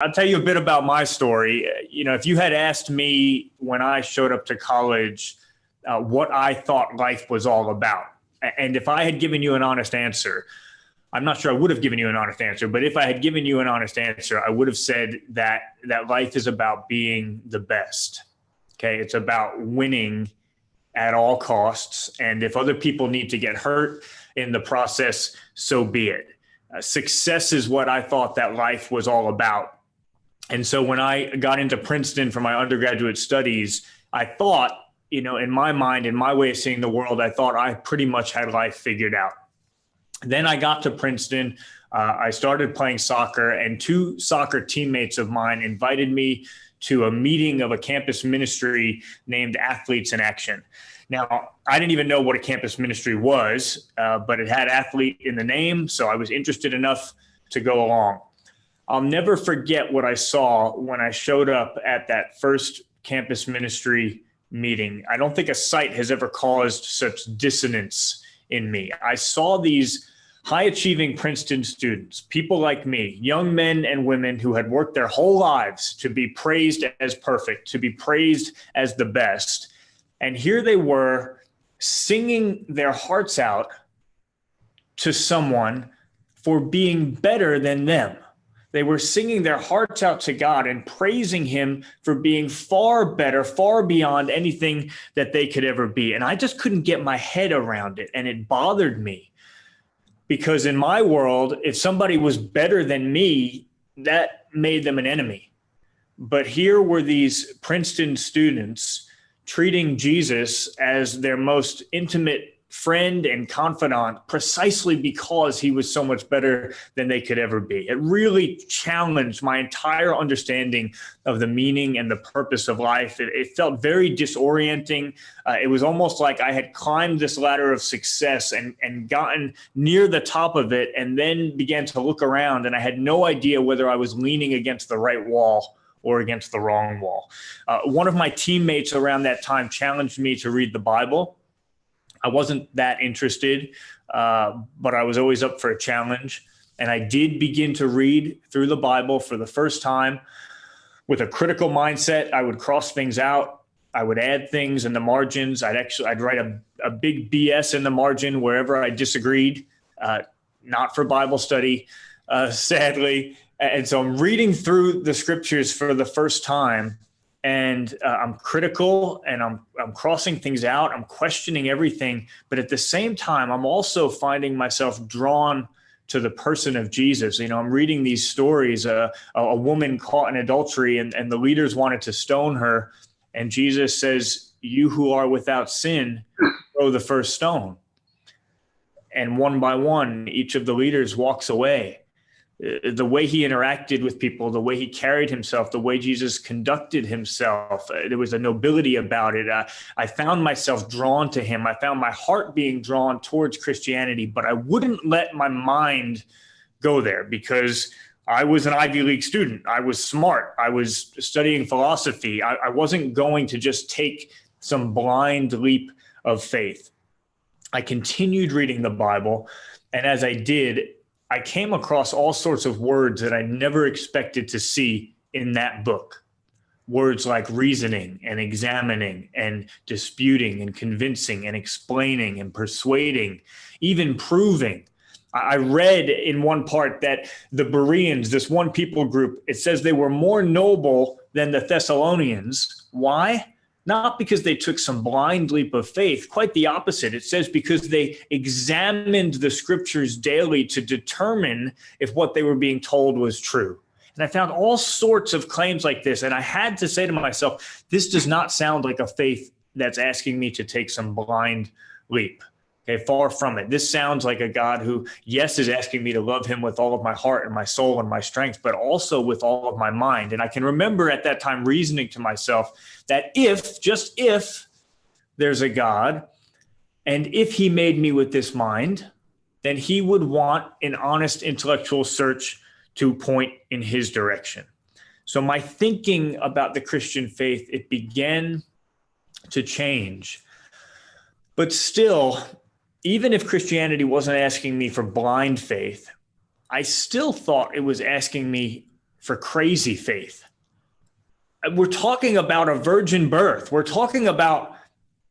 I'll tell you a bit about my story. If you had asked me when I showed up to college what I thought life was all about, and if I had given you an honest answer, I'm not sure I would have given you an honest answer, but if I had given you an honest answer, I would have said that life is about being the best. Okay, it's about winning at all costs, and if other people need to get hurt in the process, so be it. Success is what I thought that life was all about. And so when I got into Princeton for my undergraduate studies, I thought, in my mind, in my way of seeing the world, I thought I pretty much had life figured out. Then I got to Princeton. I started playing soccer, and two soccer teammates of mine invited me to a meeting of a campus ministry named Athletes in Action. Now, I didn't even know what a campus ministry was, but it had athlete in the name, so I was interested enough to go along. I'll never forget what I saw when I showed up at that first campus ministry meeting. I don't think a sight has ever caused such dissonance in me. I saw these high-achieving Princeton students, people like me, young men and women who had worked their whole lives to be praised as perfect, to be praised as the best. And here they were singing their hearts out to someone for being better than them. They were singing their hearts out to God and praising him for being far better, far beyond anything that they could ever be. And I just couldn't get my head around it. And it bothered me because in my world, if somebody was better than me, that made them an enemy. But here were these Princeton students treating Jesus as their most intimate friend and confidant precisely because he was so much better than they could ever be. It really challenged my entire understanding of the meaning and the purpose of life. It felt very disorienting. It was almost like I had climbed this ladder of success and gotten near the top of it and then began to look around, and I had no idea whether I was leaning against the right wall or against the wrong wall. One of my teammates around that time challenged me to read the Bible. I wasn't that interested, but I was always up for a challenge. And I did begin to read through the Bible for the first time with a critical mindset. I would cross things out. I would add things in the margins. I'd write a big BS in the margin wherever I disagreed, not for Bible study, sadly. And so I'm reading through the scriptures for the first time. And I'm critical and I'm crossing things out. I'm questioning everything. But at the same time, I'm also finding myself drawn to the person of Jesus. I'm reading these stories, a woman caught in adultery and the leaders wanted to stone her. And Jesus says, "You who are without sin, throw the first stone." And one by one, each of the leaders walks away. The way he interacted with people, the way he carried himself, the way Jesus conducted himself, there was a nobility about it. I found myself drawn to him. I found my heart being drawn towards Christianity, but I wouldn't let my mind go there because I was an Ivy League student. I was smart. I was studying philosophy. I wasn't going to just take some blind leap of faith. I continued reading the Bible, and as I did, I came across all sorts of words that I never expected to see in that book. Words like reasoning and examining and disputing and convincing and explaining and persuading, even proving. I read in one part that the Bereans, this one people group, it says they were more noble than the Thessalonians. Why? Not because they took some blind leap of faith, quite the opposite. It says because they examined the scriptures daily to determine if what they were being told was true. And I found all sorts of claims like this. And I had to say to myself, this does not sound like a faith that's asking me to take some blind leap. Okay, far from it. This sounds like a God who, yes, is asking me to love him with all of my heart and my soul and my strength, but also with all of my mind. And I can remember at that time reasoning to myself that just if there's a God, and if he made me with this mind, then he would want an honest intellectual search to point in his direction. So my thinking about the Christian faith, it began to change. But still, even if Christianity wasn't asking me for blind faith, I still thought it was asking me for crazy faith. We're talking about a virgin birth. We're talking about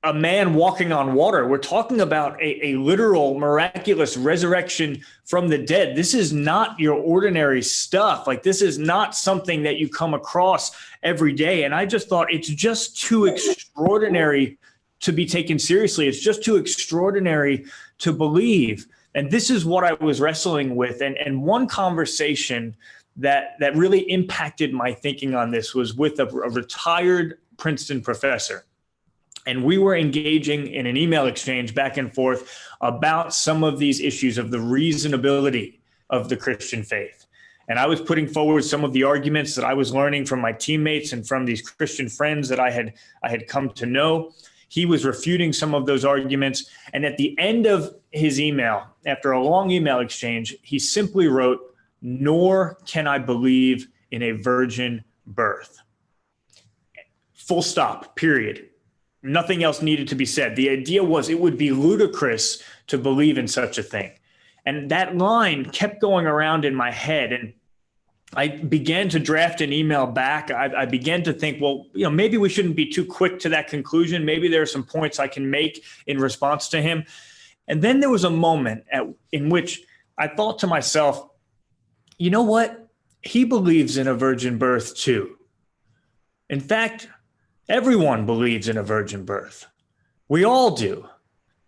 a man walking on water. We're talking about a literal miraculous resurrection from the dead. This is not your ordinary stuff. Like, this is not something that you come across every day. And I just thought it's just too extraordinary to be taken seriously. It's just too extraordinary to believe. And this is what I was wrestling with. And one conversation that really impacted my thinking on this was with a retired Princeton professor. And we were engaging in an email exchange back and forth about some of these issues of the reasonability of the Christian faith. And I was putting forward some of the arguments that I was learning from my teammates and from these Christian friends that I had come to know. He was refuting some of those arguments. And at the end of his email, after a long email exchange, he simply wrote, "Nor can I believe in a virgin birth." Full stop, period. Nothing else needed to be said. The idea was it would be ludicrous to believe in such a thing. And that line kept going around in my head. And I began to draft an email back. I began to think, well, maybe we shouldn't be too quick to that conclusion. Maybe there are some points I can make in response to him. And then there was a moment in which I thought to myself, you know what? He believes in a virgin birth too. In fact, everyone believes in a virgin birth. We all do.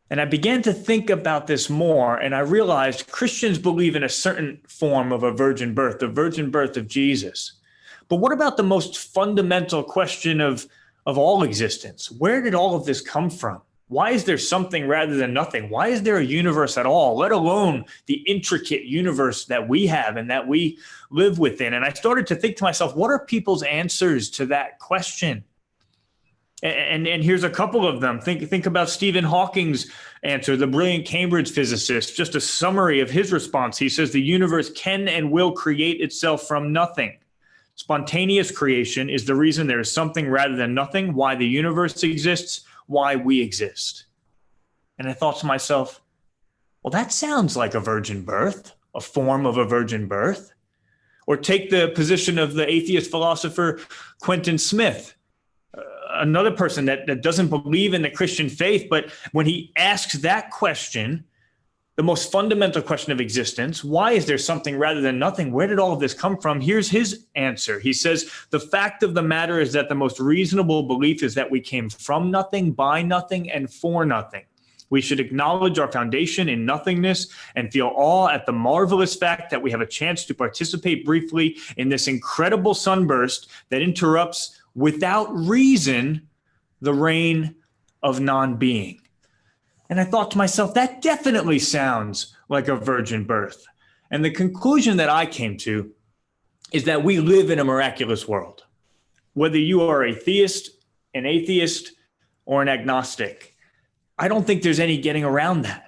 And I began to think about this more, and I realized Christians believe in a certain form of a virgin birth, the virgin birth of Jesus. But what about the most fundamental question of all existence? Where did all of this come from? Why is there something rather than nothing? Why is there a universe at all, let alone the intricate universe that we have and that we live within? And I started to think to myself, what are people's answers to that question? And here's a couple of them. Think about Stephen Hawking's answer, the brilliant Cambridge physicist. Just a summary of his response. He says the universe can and will create itself from nothing. Spontaneous creation is the reason there is something rather than nothing, why the universe exists, why we exist. And I thought to myself, well, that sounds like a virgin birth, a form of a virgin birth. Or take the position of the atheist philosopher Quentin Smith, another person that doesn't believe in the Christian faith, but when he asks that question, the most fundamental question of existence, why is there something rather than nothing? Where did all of this come from? Here's his answer. He says, the fact of the matter is that the most reasonable belief is that we came from nothing, by nothing, and for nothing. We should acknowledge our foundation in nothingness and feel awe at the marvelous fact that we have a chance to participate briefly in this incredible sunburst that interrupts without reason the reign of non-being. And I thought to myself, that definitely sounds like a virgin birth. And the conclusion that I came to is that we live in a miraculous world. Whether you are a theist, an atheist, or an agnostic, I don't think there's any getting around that.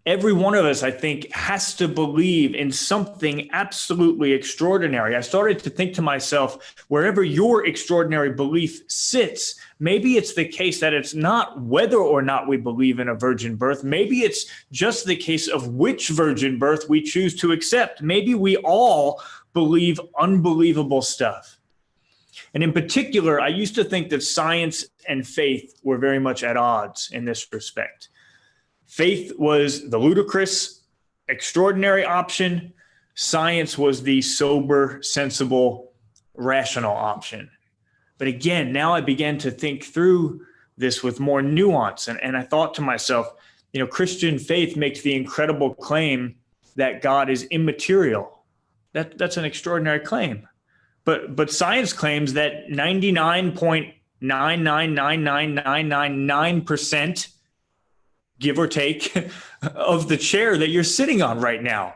Every one of us, I think, has to believe in something absolutely extraordinary. I started to think to myself, wherever your extraordinary belief sits, maybe it's the case that it's not whether or not we believe in a virgin birth. Maybe it's just the case of which virgin birth we choose to accept. Maybe we all believe unbelievable stuff. And in particular, I used to think that science and faith were very much at odds in this respect. Faith was the ludicrous, extraordinary option. Science was the sober, sensible, rational option. But again, now I began to think through this with more nuance. And I thought to myself, Christian faith makes the incredible claim that God is immaterial. That's an extraordinary claim. But science claims that 99.9999999%, give or take, of the chair that you're sitting on right now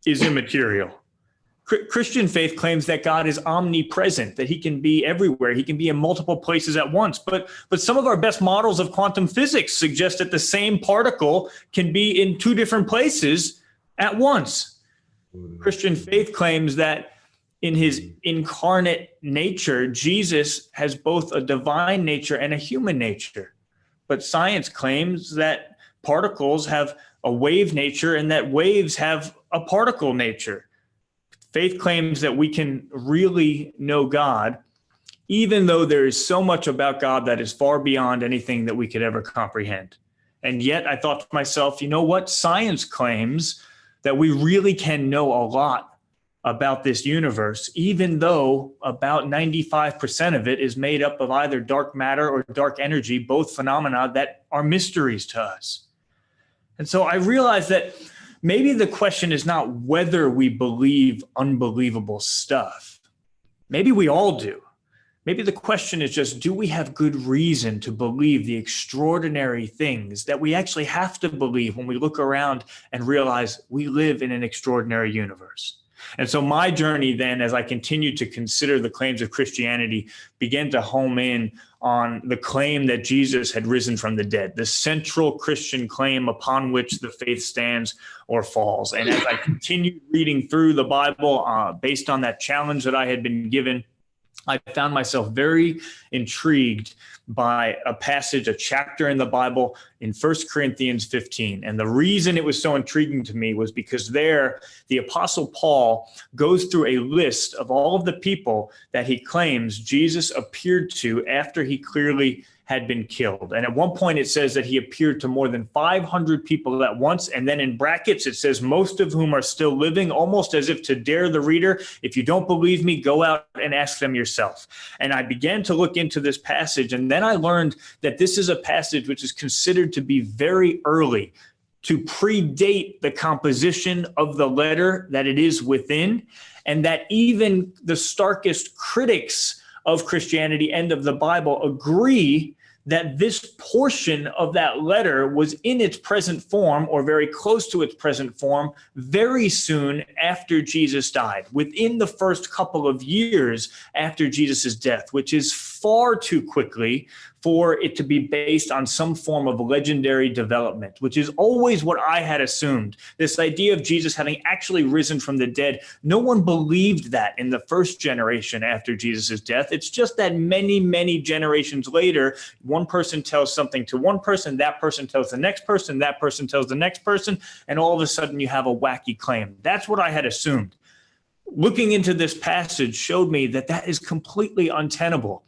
is immaterial. Christian faith claims that God is omnipresent, that he can be everywhere. He can be in multiple places at once. But some of our best models of quantum physics suggest that the same particle can be in two different places at once. Christian faith claims that in his incarnate nature, Jesus has both a divine nature and a human nature. But science claims that particles have a wave nature and that waves have a particle nature. Faith claims that we can really know God, even though there is so much about God that is far beyond anything that we could ever comprehend. And yet I thought to myself, you know what? Science claims that we really can know a lot about this universe, even though about 95% of it is made up of either dark matter or dark energy, both phenomena that are mysteries to us. And so I realized that maybe the question is not whether we believe unbelievable stuff. Maybe we all do. Maybe the question is just, do we have good reason to believe the extraordinary things that we actually have to believe when we look around and realize we live in an extraordinary universe? And so my journey then, as I continued to consider the claims of Christianity, began to home in on the claim that Jesus had risen from the dead, the central Christian claim upon which the faith stands or falls. And as I continued reading through the Bible based on that challenge that I had been given, I found myself very intrigued by a passage, a chapter in the Bible in 1 Corinthians 15. And the reason it was so intriguing to me was because there, the Apostle Paul goes through a list of all of the people that he claims Jesus appeared to after he clearly had been killed. And at one point it says that he appeared to more than 500 people at once. And then in brackets, it says most of whom are still living, almost as if to dare the reader, if you don't believe me, go out and ask them yourself. And I began to look into this passage. And then I learned that this is a passage which is considered to be very early, to predate the composition of the letter that it is within, and that even the starkest critics of Christianity and of the Bible agree that this portion of that letter was in its present form or very close to its present form very soon after Jesus died, within the first couple of years after Jesus' death, which is far too quickly for it to be based on some form of legendary development, which is always what I had assumed. This idea of Jesus having actually risen from the dead, no one believed that in the first generation after Jesus' death. It's just that many, many generations later, one person tells something to one person, that person tells the next person, that person tells the next person, and all of a sudden you have a wacky claim. That's what I had assumed. Looking into this passage showed me that that is completely untenable.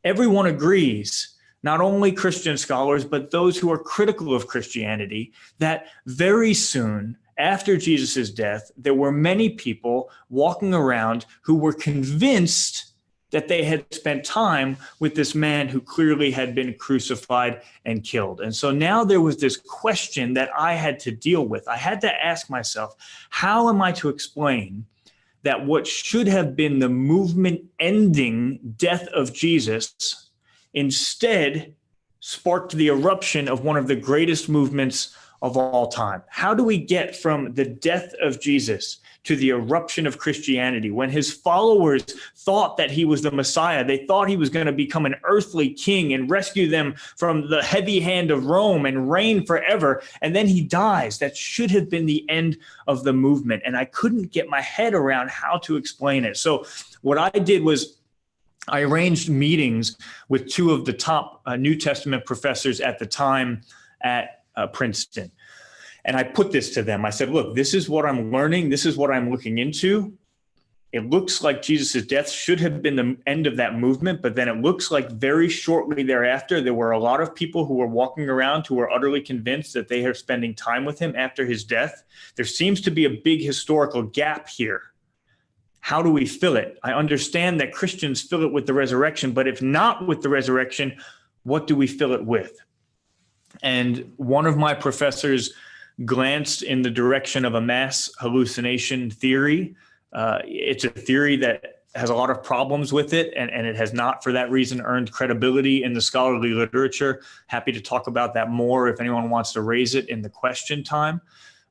Everyone agrees, not only Christian scholars, but those who are critical of Christianity, that very soon after Jesus' death, there were many people walking around who were convinced that they had spent time with this man who clearly had been crucified and killed. And so now there was this question that I had to deal with. I had to ask myself, how am I to explain that what should have been the movement-ending death of Jesus instead sparked the eruption of one of the greatest movements of all time? How do we get from the death of Jesus to the eruption of Christianity when his followers thought that he was the Messiah? They thought he was going to become an earthly king and rescue them from the heavy hand of Rome and reign forever. And then he dies. That should have been the end of the movement. And I couldn't get my head around how to explain it. So what I did was I arranged meetings with two of the top New Testament professors at the time at Princeton. And I put this to them. I said, look, this is what I'm learning. This is what I'm looking into. It looks like Jesus' death should have been the end of that movement, but then it looks like very shortly thereafter, there were a lot of people who were walking around who were utterly convinced that they are spending time with him after his death. There seems to be a big historical gap here. How do we fill it? I understand that Christians fill it with the resurrection, but if not with the resurrection, what do we fill it with? And one of my professors glanced in the direction of a mass hallucination theory. It's a theory that has a lot of problems with it, and it has not, for that reason, earned credibility in the scholarly literature. Happy to talk about that more if anyone wants to raise it in the question time.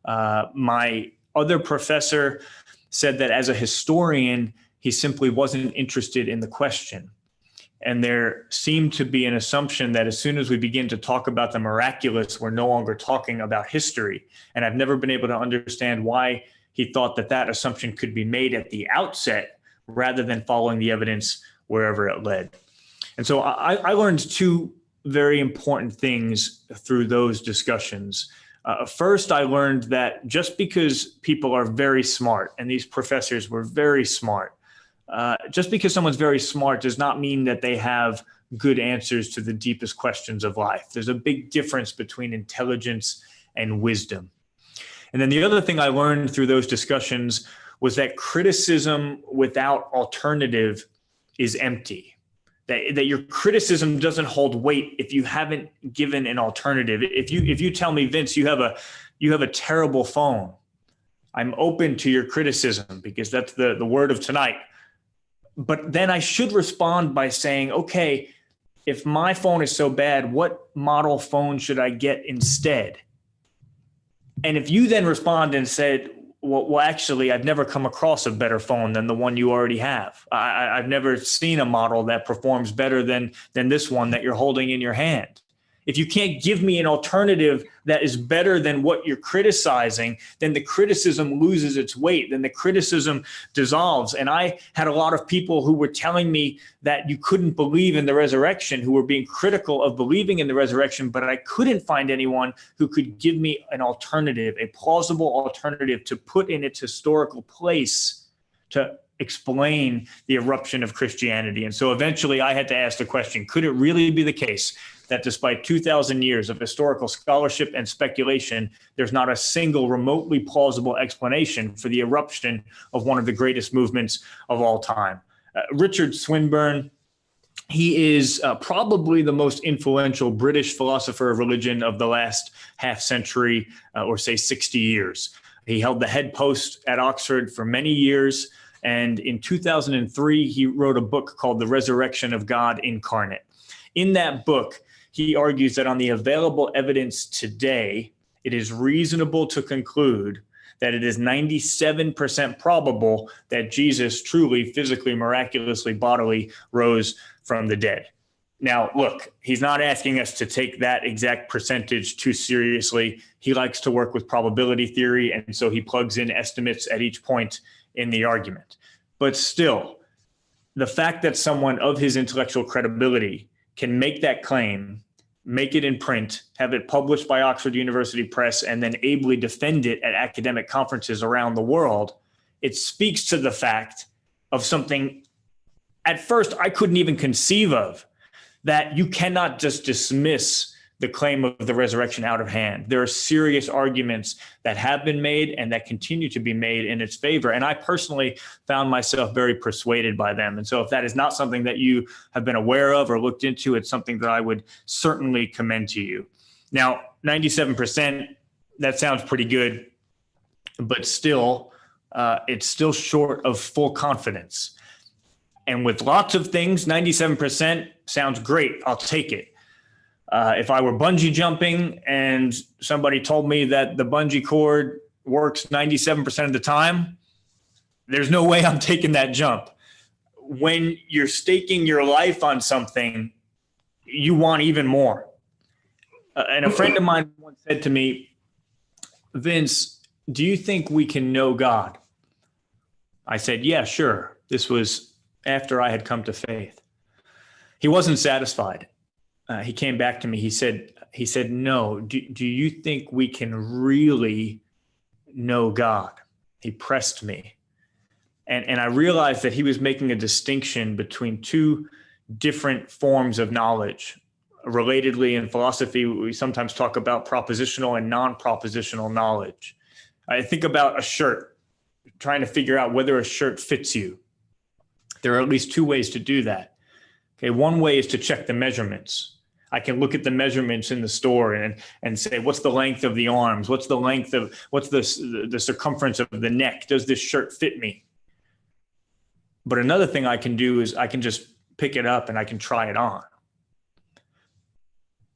My other professor said that as a historian, he simply wasn't interested in the question. And there seemed to be an assumption that as soon as we begin to talk about the miraculous, we're no longer talking about history. And I've never been able to understand why he thought that that assumption could be made at the outset rather than following the evidence wherever it led. And so I learned two very important things through those discussions. First, I learned that just because people are very smart, and these professors were very smart, just because someone's very smart does not mean that they have good answers to the deepest questions of life. There's a big difference between intelligence and wisdom. And then the other thing I learned through those discussions was that criticism without alternative is empty. That your criticism doesn't hold weight if you haven't given an alternative. If you tell me, Vince, you have a terrible phone, I'm open to your criticism because that's the word of tonight. But then I should respond by saying, okay, if my phone is so bad, what model phone should I get instead? And if you then respond and said, well, actually, I've never come across a better phone than the one you already have. I've never seen a model that performs better than this one that you're holding in your hand. If you can't give me an alternative that is better than what you're criticizing, then the criticism loses its weight, then the criticism dissolves. And I had a lot of people who were telling me that you couldn't believe in the resurrection, who were being critical of believing in the resurrection, but I couldn't find anyone who could give me an alternative, a plausible alternative to put in its historical place to explain the eruption of Christianity. And so eventually I had to ask the question, could it really be the case that despite 2,000 years of historical scholarship and speculation, there's not a single remotely plausible explanation for the eruption of one of the greatest movements of all time? Richard Swinburne, he is probably the most influential British philosopher of religion of the last half century, or say 60 years. He held the head post at Oxford for many years. And in 2003, he wrote a book called The Resurrection of God Incarnate. In that book, he argues that on the available evidence today, it is reasonable to conclude that it is 97% probable that Jesus truly, physically, miraculously, bodily rose from the dead. Now, look, he's not asking us to take that exact percentage too seriously. He likes to work with probability theory, and so he plugs in estimates at each point in the argument. But still, the fact that someone of his intellectual credibility can make that claim, make it in print, have it published by Oxford University Press, and then ably defend it at academic conferences around the world, it speaks to the fact of something at first I couldn't even conceive of, that you cannot just dismiss the claim of the resurrection out of hand. There are serious arguments that have been made and that continue to be made in its favor. And I personally found myself very persuaded by them. And so if that is not something that you have been aware of or looked into, it's something that I would certainly commend to you. Now, 97%, that sounds pretty good, but still, it's still short of full confidence. And with lots of things, 97% sounds great. I'll take it. If I were bungee jumping and somebody told me that the bungee cord works 97% of the time, there's no way I'm taking that jump. When you're staking your life on something, you want even more. And a friend of mine once said to me, Vince, do you think we can know God? I said, yeah, sure. This was after I had come to faith. He wasn't satisfied. He came back to me. He said, no, do you think we can really know God? He pressed me. And I realized that he was making a distinction between two different forms of knowledge. Relatedly, in philosophy, we sometimes talk about propositional and non-propositional knowledge. I think about a shirt, trying to figure out whether a shirt fits you. There are at least two ways to do that. Okay, one way is to check the measurements. I can look at the measurements in the store and say, what's the length of the arms? What's the circumference of the neck? Does this shirt fit me? But another thing I can do is I can just pick it up and I can try it on.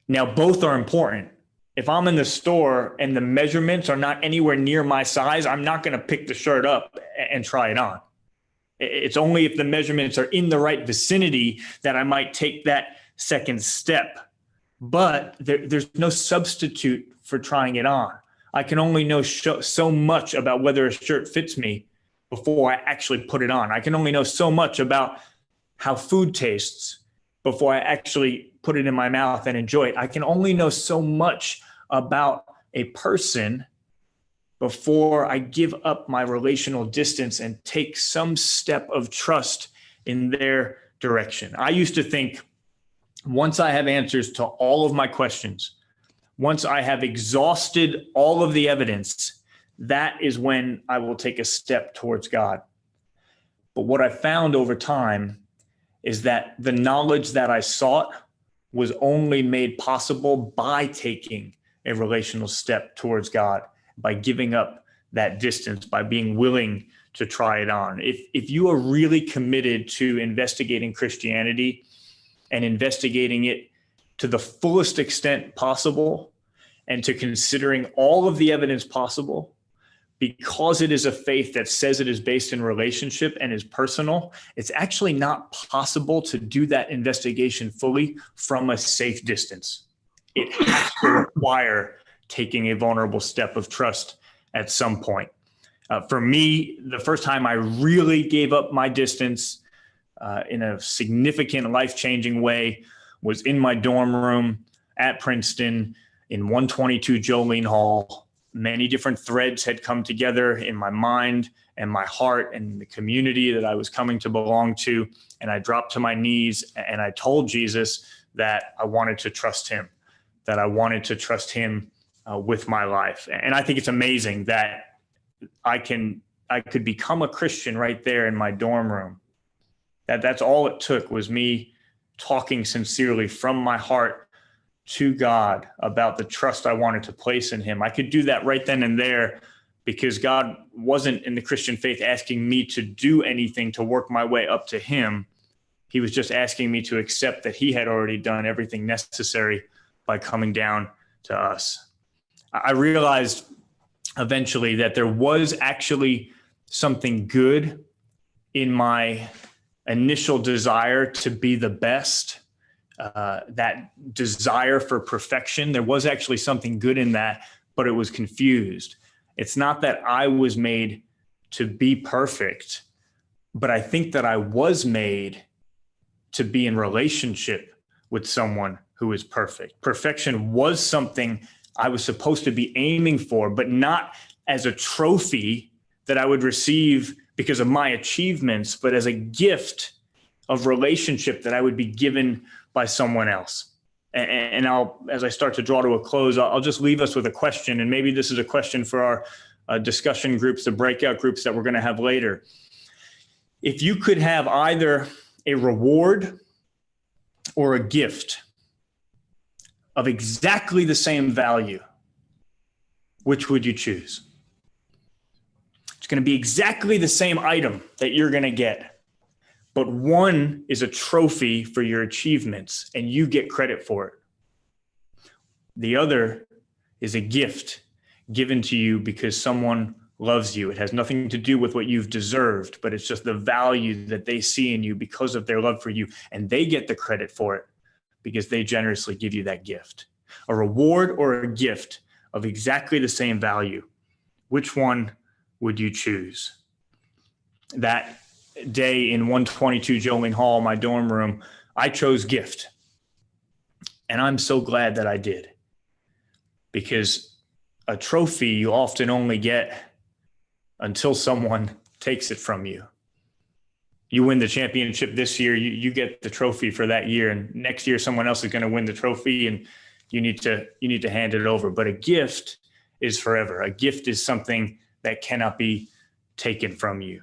Now, both are important. If I'm in the store and the measurements are not anywhere near my size, I'm not going to pick the shirt up and try it on. It's only if the measurements are in the right vicinity that I might take that second step. But there's no substitute for trying it on. I can only know so much about whether a shirt fits me before I actually put it on. I can only know so much about how food tastes before I actually put it in my mouth and enjoy it. I can only know so much about a person before I give up my relational distance and take some step of trust in their direction. I used to think once I have answers to all of my questions, once I have exhausted all of the evidence, that is when I will take a step towards God. But what I found over time is that the knowledge that I sought was only made possible by taking a relational step towards God, by giving up that distance, by being willing to try it on. If you are really committed to investigating Christianity and investigating it to the fullest extent possible and to considering all of the evidence possible, because it is a faith that says it is based in relationship and is personal, it's actually not possible to do that investigation fully from a safe distance. It has to require taking a vulnerable step of trust at some point. For me, the first time I really gave up my distance in a significant life-changing way was in my dorm room at Princeton in 122 Jolene Hall. Many different threads had come together in my mind and my heart and the community that I was coming to belong to. And I dropped to my knees and I told Jesus that I wanted to trust him, that I wanted to trust him with my life. And I think it's amazing that I could become a Christian right there in my dorm room. That's all it took was me talking sincerely from my heart to God about the trust I wanted to place in him. I could do that right then and there because God wasn't in the Christian faith asking me to do anything to work my way up to him. He was just asking me to accept that he had already done everything necessary by coming down to us. I realized eventually that there was actually something good in my initial desire to be the best. That desire for perfection, there was actually something good in that, but it was confused. It's not that I was made to be perfect, but I think that I was made to be in relationship with someone who is perfect. Perfection was something I was supposed to be aiming for, but not as a trophy that I would receive because of my achievements, but as a gift of relationship that I would be given by someone else. And as I start to draw to a close, I'll just leave us with a question. And maybe this is a question for our discussion groups, the breakout groups that we're going to have later. If you could have either a reward or a gift of exactly the same value, which would you choose? It's going to be exactly the same item that you're going to get. But one is a trophy for your achievements and you get credit for it. The other is a gift given to you because someone loves you. It has nothing to do with what you've deserved, but it's just the value that they see in you because of their love for you. And they get the credit for it because they generously give you that gift. A reward or a gift of exactly the same value. Which one would you choose? That day in 122 Jolene Hall, my dorm room, I chose gift. And I'm so glad that I did. Because a trophy you often only get until someone takes it from you. You win the championship this year, you get the trophy for that year. And next year, someone else is going to win the trophy and you need to hand it over. But a gift is forever. A gift is something that cannot be taken from you.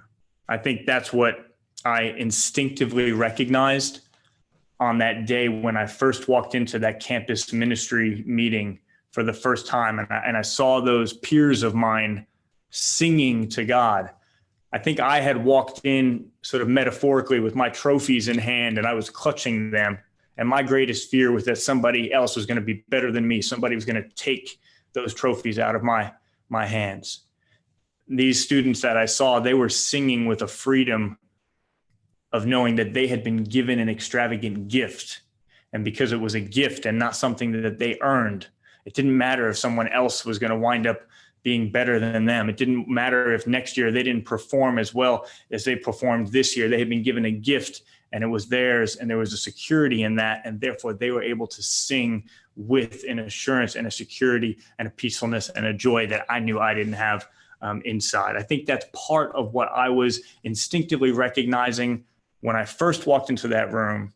I think that's what I instinctively recognized on that day when I first walked into that campus ministry meeting for the first time. And I saw those peers of mine singing to God. I think I had walked in sort of metaphorically with my trophies in hand and I was clutching them. And my greatest fear was that somebody else was going to be better than me. Somebody was going to take those trophies out of my hands. These students that I saw, they were singing with a freedom of knowing that they had been given an extravagant gift. And because it was a gift and not something that they earned, it didn't matter if someone else was going to wind up being better than them. It didn't matter if next year they didn't perform as well as they performed this year. They had been given a gift and it was theirs, and there was a security in that, and therefore they were able to sing with an assurance and a security and a peacefulness and a joy that I knew I didn't have inside. I think that's part of what I was instinctively recognizing when I first walked into that room.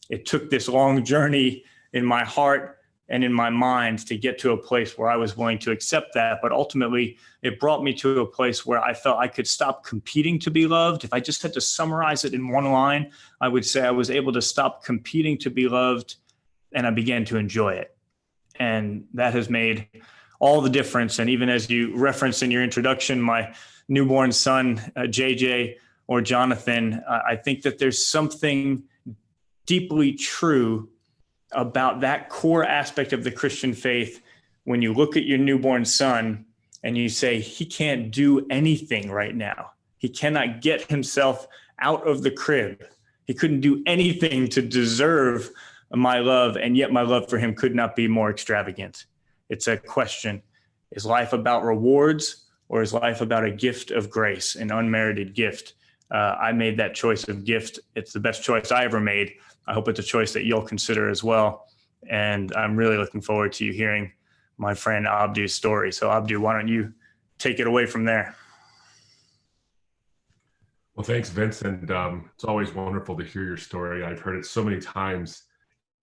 It took this long journey in my heart and in my mind to get to a place where I was willing to accept that. But ultimately, it brought me to a place where I felt I could stop competing to be loved. If I just had to summarize it in one line, I would say I was able to stop competing to be loved, and I began to enjoy it. And that has made all the difference. And even as you referenced in your introduction, my newborn son, JJ or Jonathan, I think that there's something deeply true about that core aspect of the Christian faith when you look at your newborn son and you say, he can't do anything right now. He cannot get himself out of the crib. He couldn't do anything to deserve my love, and yet my love for him could not be more extravagant. It's a question. Is life about rewards, or is life about a gift of grace, an unmerited gift? I made that choice of gift. It's the best choice I ever made. I hope it's a choice that you'll consider as well. And I'm really looking forward to you hearing my friend Abdu's story. So Abdu, why don't you take it away from there? Well, thanks, Vince. And it's always wonderful to hear your story. I've heard it so many times,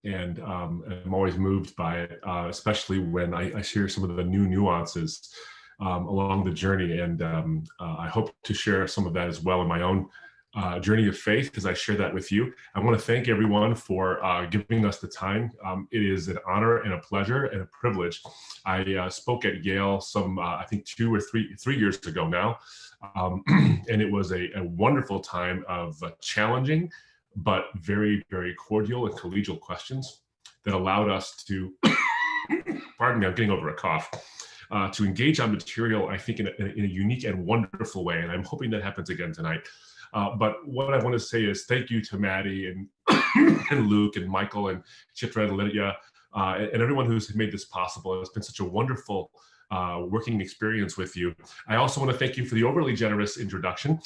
and I'm always moved by it, especially when I share some of the new nuances along the journey. And I hope to share some of that as well in my own journey of faith as I share that with you. I want to thank everyone for giving us the time. It is an honor and a pleasure and a privilege. I spoke at Yale I think 2 or 3 years ago now. And it was a wonderful time of challenging, but very, very cordial and collegial questions that allowed us to, pardon me, I'm getting over a cough, to engage on material, I think, in a unique and wonderful way. And I'm hoping that happens again tonight. But what I want to say is thank you to Maddie and, and Luke and Michael and Chitra and Lydia and everyone who's made this possible. It's been such a wonderful working experience with you. I also want to thank you for the overly generous introduction,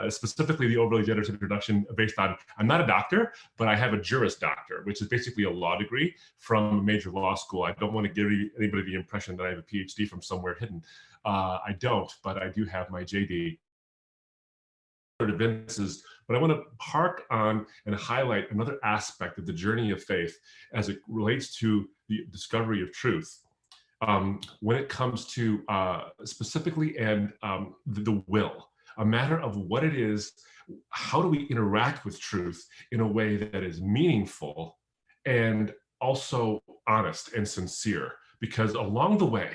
specifically the overly generous introduction based on, I'm not a doctor, but I have a Juris Doctor, which is basically a law degree from a major law school. I don't want to give anybody the impression that I have a PhD from somewhere hidden. I don't, but I do have my JD. Vince's, but I want to hark on and highlight another aspect of the journey of faith as it relates to the discovery of truth. When it comes to specifically and the will, a matter of what it is, how do we interact with truth in a way that is meaningful and also honest and sincere? Because along the way,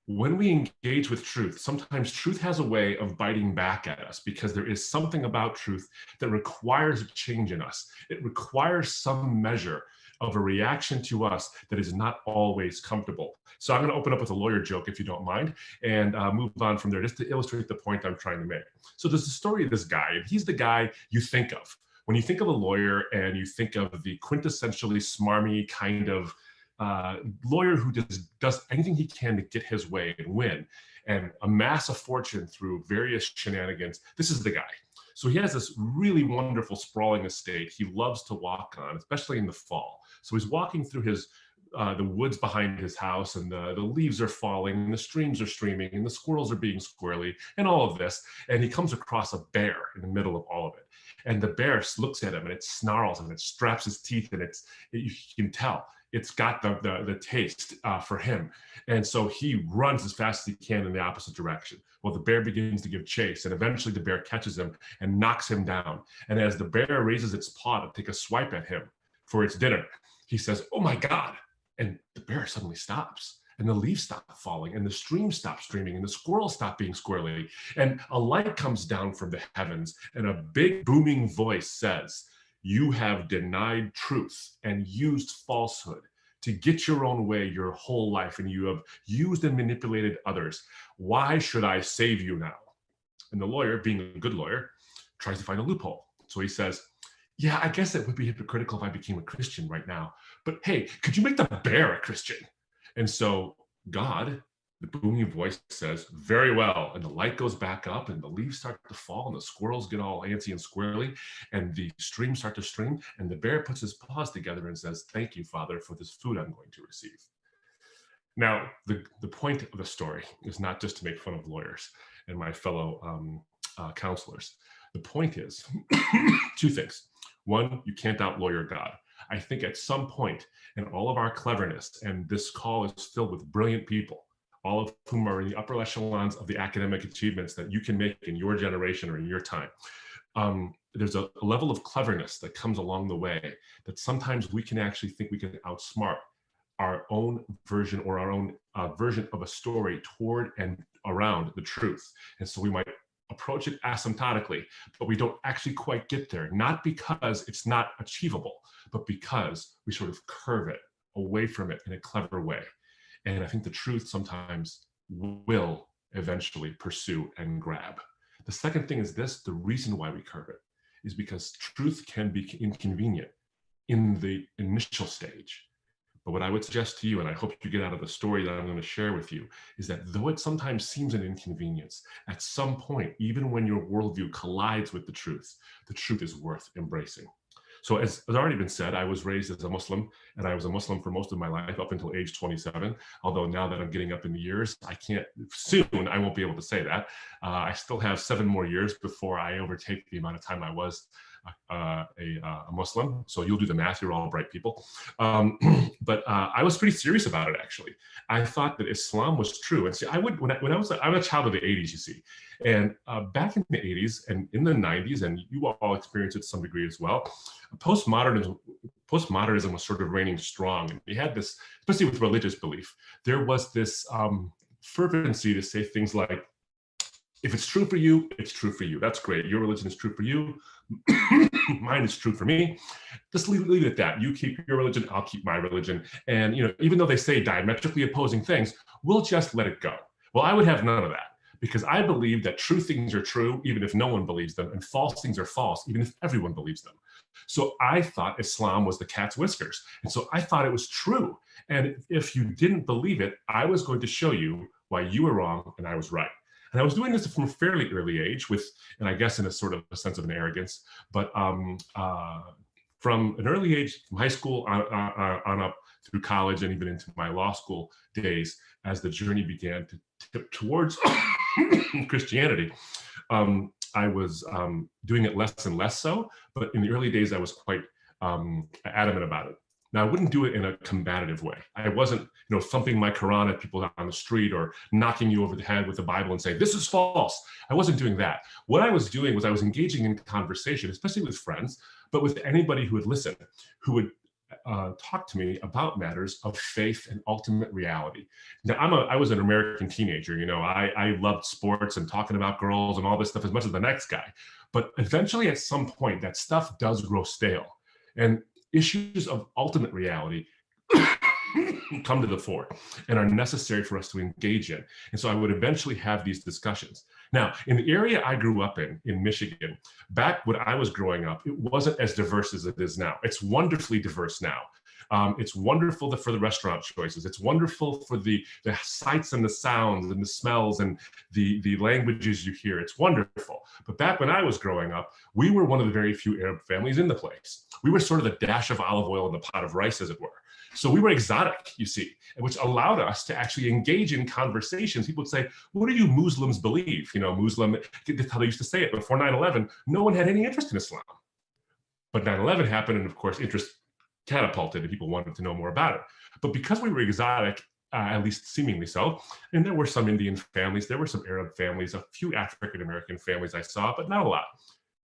when we engage with truth, sometimes truth has a way of biting back at us because there is something about truth that requires a change in us. It requires some measure of a reaction to us that is not always comfortable. So I'm going to open up with a lawyer joke, if you don't mind, and move on from there just to illustrate the point I'm trying to make. So there's the story of this guy, and he's the guy you think of. When you think of a lawyer and you think of the quintessentially smarmy kind of lawyer who does anything he can to get his way and win and amass a fortune through various shenanigans, this is the guy. So he has this really wonderful sprawling estate he loves to walk on, especially in the fall. So he's walking through the woods behind his house, and the leaves are falling, and the streams are streaming, and the squirrels are being squirrely, and all of this. And he comes across a bear in the middle of all of it. And the bear looks at him, and it snarls, and it straps his teeth, and you can tell it's got the taste for him. And so he runs as fast as he can in the opposite direction. Well, the bear begins to give chase, and eventually the bear catches him and knocks him down. And as the bear raises its paw to take a swipe at him for its dinner, he says, "Oh my God." And the bear suddenly stops, and the leaves stop falling, and the stream stops streaming, and the squirrels stop being squirrely. And a light comes down from the heavens, and a big booming voice says, "You have denied truth and used falsehood to get your own way your whole life, and you have used and manipulated others. Why should I save you now?" And the lawyer, being a good lawyer, tries to find a loophole. So he says, "Yeah, I guess it would be hypocritical if I became a Christian right now. But hey, could you make the bear a Christian?" And so God, the booming voice says, "Very well." And the light goes back up and the leaves start to fall and the squirrels get all antsy and squirrely and the streams start to stream. And the bear puts his paws together and says, "Thank you, Father, for this food I'm going to receive." Now, the point of the story is not just to make fun of lawyers and my fellow counselors. The point is two things. One, you can't out-lawyer God. I think at some point in all of our cleverness, and this call is filled with brilliant people, all of whom are in the upper echelons of the academic achievements that you can make in your generation or in your time. There's a level of cleverness that comes along the way that sometimes we can actually think we can outsmart our own version or our own version of a story toward and around the truth. And so we might approach it asymptotically, but we don't actually quite get there, not because it's not achievable, but because we sort of curve it away from it in a clever way. And I think the truth sometimes will eventually pursue and grab. The second thing is this: the reason why we curve it is because truth can be inconvenient in the initial stage. But what I would suggest to you, and I hope you get out of the story that I'm going to share with you, is that though it sometimes seems an inconvenience, at some point, even when your worldview collides with the truth is worth embracing. So as has already been said, I was raised as a Muslim, and I was a Muslim for most of my life up until age 27. Although now that I'm getting up in the years, soon I won't be able to say that. I still have 7 more years before I overtake the amount of time I was a Muslim. So you'll do the math, you're all bright people. But I was pretty serious about it, actually. I thought that Islam was true. And see, I'm a child of the 80s, you see. And back in the 80s and in the 90s, and you all experienced it to some degree as well, postmodernism was sort of reigning strong. And we had this, especially with religious belief, there was this fervency to say things like, if it's true for you, it's true for you. That's great. Your religion is true for you. Mine is true for me. Just leave it at that. You keep your religion, I'll keep my religion. And even though they say diametrically opposing things, we'll just let it go. Well, I would have none of that, because I believe that true things are true, even if no one believes them, and false things are false, even if everyone believes them. So I thought Islam was the cat's whiskers. And so I thought it was true. And if you didn't believe it, I was going to show you why you were wrong and I was right. And I was doing this from a fairly early age and I guess in a sort of a sense of an arrogance, but from an early age, from high school on up through college and even into my law school days, as the journey began to tip towards Christianity, I was doing it less and less so, but in the early days, I was quite adamant about it. Now, I wouldn't do it in a combative way. I wasn't, thumping my Quran at people on the street or knocking you over the head with the Bible and saying, this is false. I wasn't doing that. What I was doing was I was engaging in conversation, especially with friends, but with anybody who would listen, who would talk to me about matters of faith and ultimate reality. Now, I was an American teenager. I loved sports and talking about girls and all this stuff as much as the next guy. But eventually, at some point, that stuff does grow stale. And issues of ultimate reality come to the fore and are necessary for us to engage in. And so I would eventually have these discussions. Now, in the area I grew up in Michigan, back when I was growing up, it wasn't as diverse as it is now. It's wonderfully diverse now. It's wonderful for the restaurant choices. It's wonderful for the sights and the sounds and the smells and the languages you hear. It's wonderful. But back when I was growing up, we were one of the very few Arab families in the place. We were sort of the dash of olive oil in the pot of rice, as it were. So we were exotic, you see, which allowed us to actually engage in conversations. People would say, what do you Muslims believe? Muslim, that's how they used to say it. Before 9/11, no one had any interest in Islam. But 9/11 happened, and of course, interest catapulted and people wanted to know more about it. But because we were exotic, at least seemingly so, and there were some Indian families, there were some Arab families, a few African-American families I saw, but not a lot.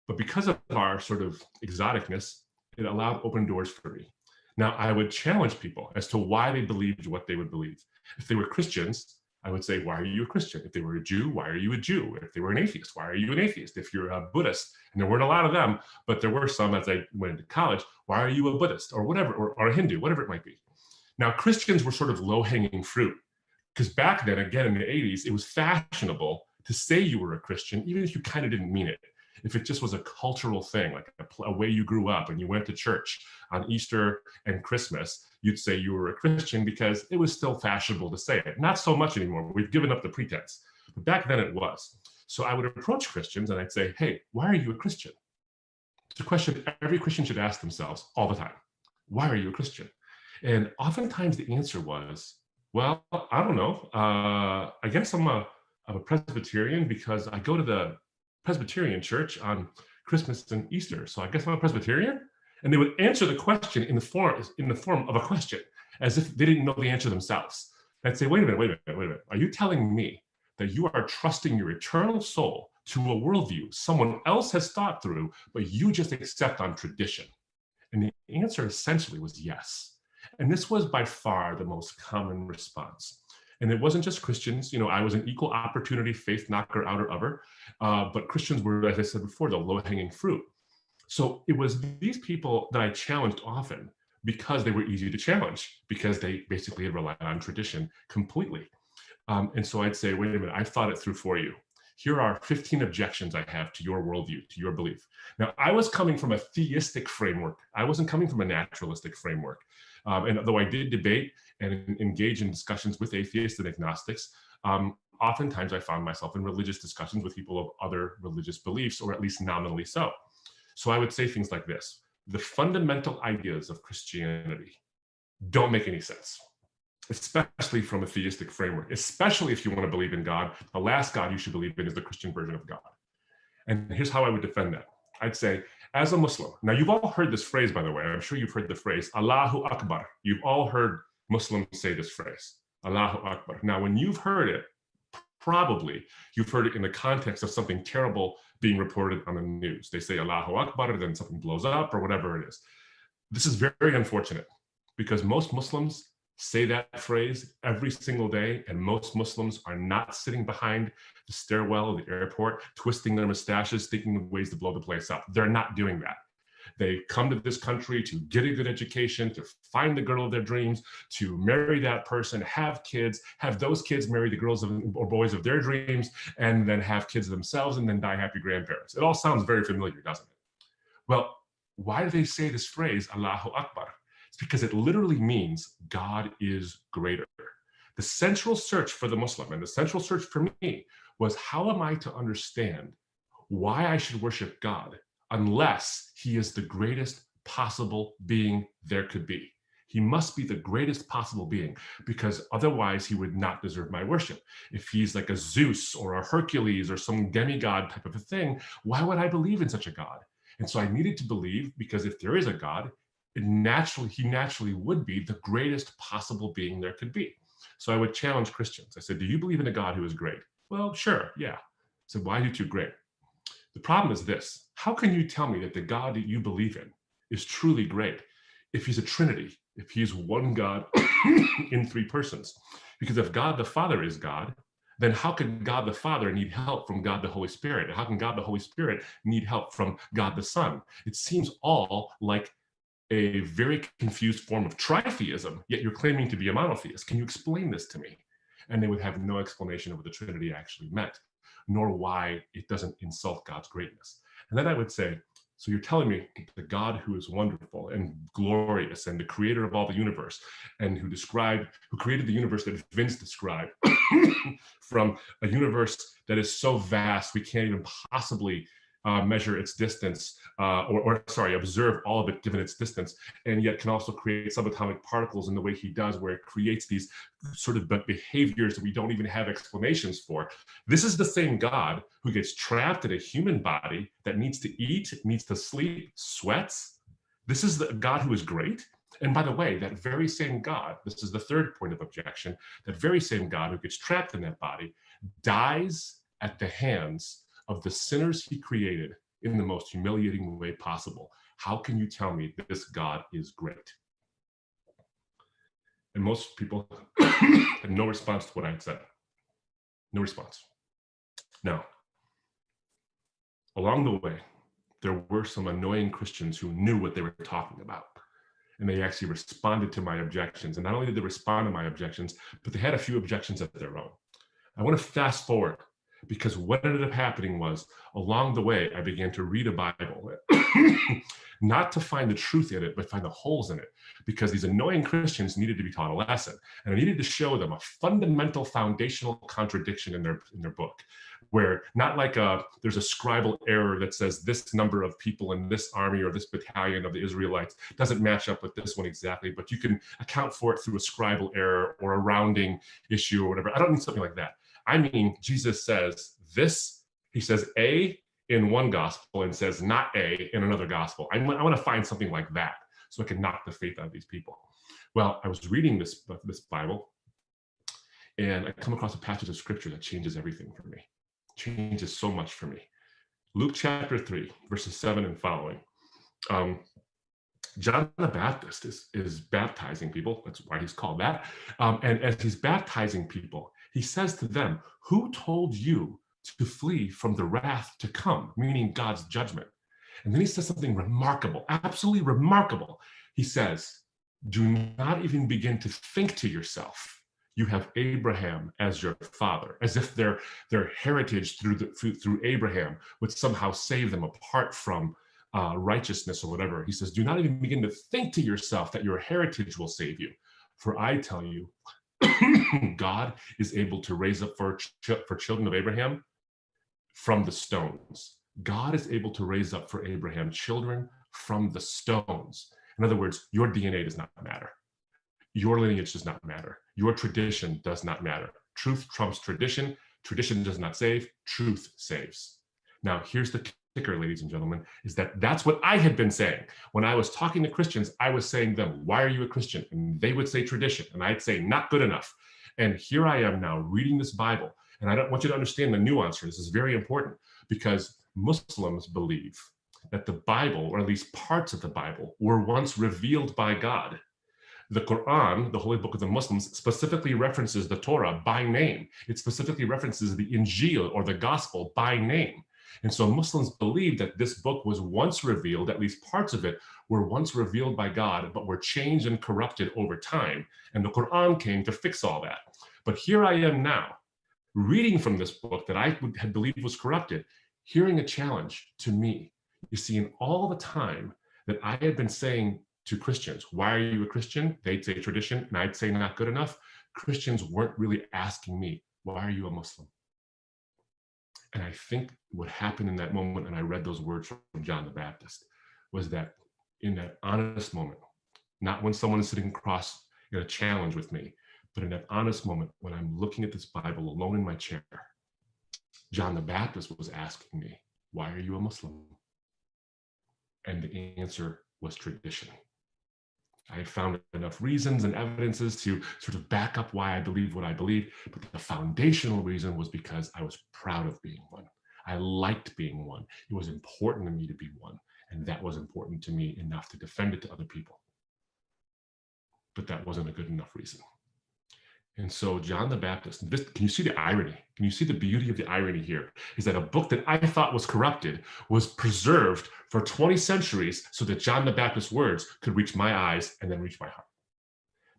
But because of our sort of exoticness, it allowed open doors for me. Now, I would challenge people as to why they believed what they would believe. If they were Christians, I would say, why are you a Christian? If they were a Jew, why are you a Jew? If they were an atheist, why are you an atheist? If you're a Buddhist, and there weren't a lot of them, but there were some as I went into college, why are you a Buddhist or whatever, or a Hindu, whatever it might be. Now, Christians were sort of low-hanging fruit, because back then, again in the 80s, it was fashionable to say you were a Christian, even if you kind of didn't mean it. If it just was a cultural thing, like a way you grew up and you went to church on Easter and Christmas, you'd say you were a Christian because it was still fashionable to say it. Not so much anymore. We've given up the pretense. But back then it was. So I would approach Christians and I'd say, hey, why are you a Christian? It's a question every Christian should ask themselves all the time. Why are you a Christian? And oftentimes the answer was, well, I don't know. I guess I'm a Presbyterian because I go to the Presbyterian church on Christmas and Easter. So I guess I'm a Presbyterian. And they would answer the question in the form of a question, as if they didn't know the answer themselves. I'd say, wait a minute. Are you telling me that you are trusting your eternal soul to a worldview someone else has thought through, but you just accept on tradition? And the answer essentially was yes. And this was by far the most common response. And it wasn't just Christians. I was an equal opportunity faith knocker, outer upper, but Christians were, as I said before, the low-hanging fruit. So it was these people that I challenged often because they were easy to challenge, because they basically had relied on tradition completely. And so I'd say, wait a minute, I've thought it through for you. Here are 15 objections I have to your worldview, to your belief. Now, I was coming from a theistic framework. I wasn't coming from a naturalistic framework. And though I did debate and engage in discussions with atheists and agnostics, oftentimes I found myself in religious discussions with people of other religious beliefs, or at least nominally so. So I would say things like this: the fundamental ideas of Christianity don't make any sense, especially from a theistic framework, especially if you want to believe in God. The last God you should believe in is the Christian version of God. And here's how I would defend that. I'd say, as a Muslim, now you've all heard this phrase, by the way. I'm sure you've heard the phrase, Allahu Akbar. You've all heard Muslims say this phrase, Allahu Akbar. Now, when you've heard it, probably you've heard it in the context of something terrible being reported on the news. They say Allahu Akbar, then something blows up or whatever it is. This is very, very unfortunate, because most Muslims say that phrase every single day, and most Muslims are not sitting behind the stairwell of the airport, twisting their mustaches, thinking of ways to blow the place up. They're not doing that. They come to this country to get a good education, to find the girl of their dreams, to marry that person, have kids, have those kids marry the girls or boys of their dreams, and then have kids themselves, and then die happy grandparents. It all sounds very familiar, doesn't it? Well, why do they say this phrase, Allahu Akbar? It's because it literally means God is greater. The central search for the Muslim, and the central search for me, was how am I to understand why I should worship God unless he is the greatest possible being there could be? He must be the greatest possible being, because otherwise he would not deserve my worship. If he's like a Zeus or a Hercules or some demigod type of a thing, why would I believe in such a God? And so I needed to believe, because if there is a God, he naturally would be the greatest possible being there could be. So I would challenge Christians. I said, do you believe in a God who is great? Well, sure, yeah. I said, why are you too great? The problem is this: how can you tell me that the God that you believe in is truly great if he's a Trinity, if he's one God in three persons? Because if God the Father is God, then how can God the Father need help from God the Holy Spirit? And how can God the Holy Spirit need help from God the Son? It seems all like a very confused form of tritheism, yet you're claiming to be a monotheist. Can you explain this to me? And they would have no explanation of what the Trinity actually meant, nor why it doesn't insult God's greatness. And then I would say, so you're telling me the God who is wonderful and glorious and the creator of all the universe, and who created the universe that Vince described from a universe that is so vast we can't even possibly measure its distance, observe all of it given its distance, and yet can also create subatomic particles in the way he does, where it creates these sort of behaviors that we don't even have explanations for. This is the same God who gets trapped in a human body that needs to eat, needs to sleep, sweats. This is the God who is great. And by the way, that very same God, this is the third point of objection, that very same God who gets trapped in that body dies at the hands of the sinners he created in the most humiliating way possible. How can you tell me that this God is great? And most people had no response to what I had said. No response. Now, along the way, there were some annoying Christians who knew what they were talking about. And they actually responded to my objections. And not only did they respond to my objections, but they had a few objections of their own. I want to fast forward Because what ended up happening was, along the way, I began to read a Bible, not to find the truth in it, but find the holes in it, because these annoying Christians needed to be taught a lesson. And I needed to show them a fundamental foundational contradiction in their book, where not like there's a scribal error that says this number of people in this army or this battalion of the Israelites doesn't match up with this one exactly, but you can account for it through a scribal error or a rounding issue or whatever. I don't need something like that. I mean, Jesus says this, he says A in one gospel and says not A in another gospel. I want to find something like that so I can knock the faith out of these people. Well, I was reading this Bible, and I come across a passage of scripture that changes everything for me, changes so much for me. Luke chapter 3, verses 7 and following. John the Baptist is baptizing people. That's why he's called that. And as he's baptizing people, he says to them, who told you to flee from the wrath to come, meaning God's judgment? And then he says something remarkable, absolutely remarkable. He says, do not even begin to think to yourself, you have Abraham as your father, as if their heritage through Abraham would somehow save them apart from righteousness or whatever. He says, do not even begin to think to yourself that your heritage will save you. For I tell you, God is able to raise up for children of Abraham from the stones. God is able to raise up for Abraham children from the stones. In other words, your DNA does not matter. Your lineage does not matter. Your tradition does not matter. Truth trumps tradition. Tradition does not save. Truth saves. Now, here's the kicker, ladies and gentlemen, is that that's what I had been saying. When I was talking to Christians, I was saying to them, why are you a Christian? And they would say tradition. And I'd say, not good enough. And here I am now reading this Bible. And I don't want you to understand the nuance here. This is very important, because Muslims believe that the Bible, or at least parts of the Bible, were once revealed by God. The Quran, the holy book of the Muslims, specifically references the Torah by name. It specifically references the Injil, or the gospel, by name. And so Muslims believe that this book was once revealed, at least parts of it were once revealed by God, but were changed and corrupted over time. And the Quran came to fix all that. But here I am now, reading from this book that I had believed was corrupted, hearing a challenge to me. You see, in all the time that I had been saying to Christians, why are you a Christian? They'd say tradition, and I'd say not good enough. Christians weren't really asking me, why are you a Muslim? And I think what happened in that moment, and I read those words from John the Baptist, was that in that honest moment, not when someone is sitting across in a challenge with me, but in that honest moment when I'm looking at this Bible alone in my chair, John the Baptist was asking me, why are you a Muslim? And the answer was tradition. I found enough reasons and evidences to sort of back up why I believe what I believe, but the foundational reason was because I was proud of being one. I liked being one. It was important to me to be one, and that was important to me enough to defend it to other people. But that wasn't a good enough reason. And so John the Baptist, can you see the irony? Can you see the beauty of the irony here? Is that a book that I thought was corrupted was preserved for 20 centuries so that John the Baptist's words could reach my eyes and then reach my heart.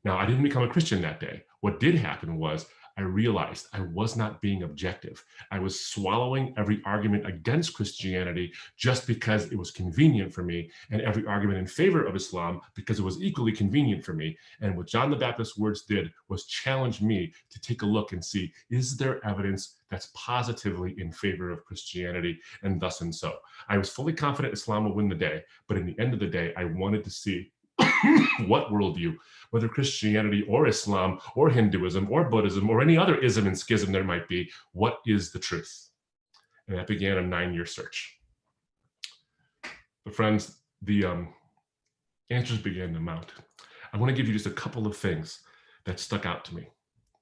Now, I didn't become a Christian that day. What did happen was I realized I was not being objective. I was swallowing every argument against Christianity just because it was convenient for me, and every argument in favor of Islam because it was equally convenient for me. And what John the Baptist's words did was challenge me to take a look and see, is there evidence that's positively in favor of Christianity, and thus and so. I was fully confident Islam will win the day, but in the end of the day, I wanted to see what worldview, whether Christianity or Islam or Hinduism or Buddhism or any other ism and schism there might be, what is the truth? And that began a 9-year search. But friends, the answers began to mount. I want to give you just a couple of things that stuck out to me.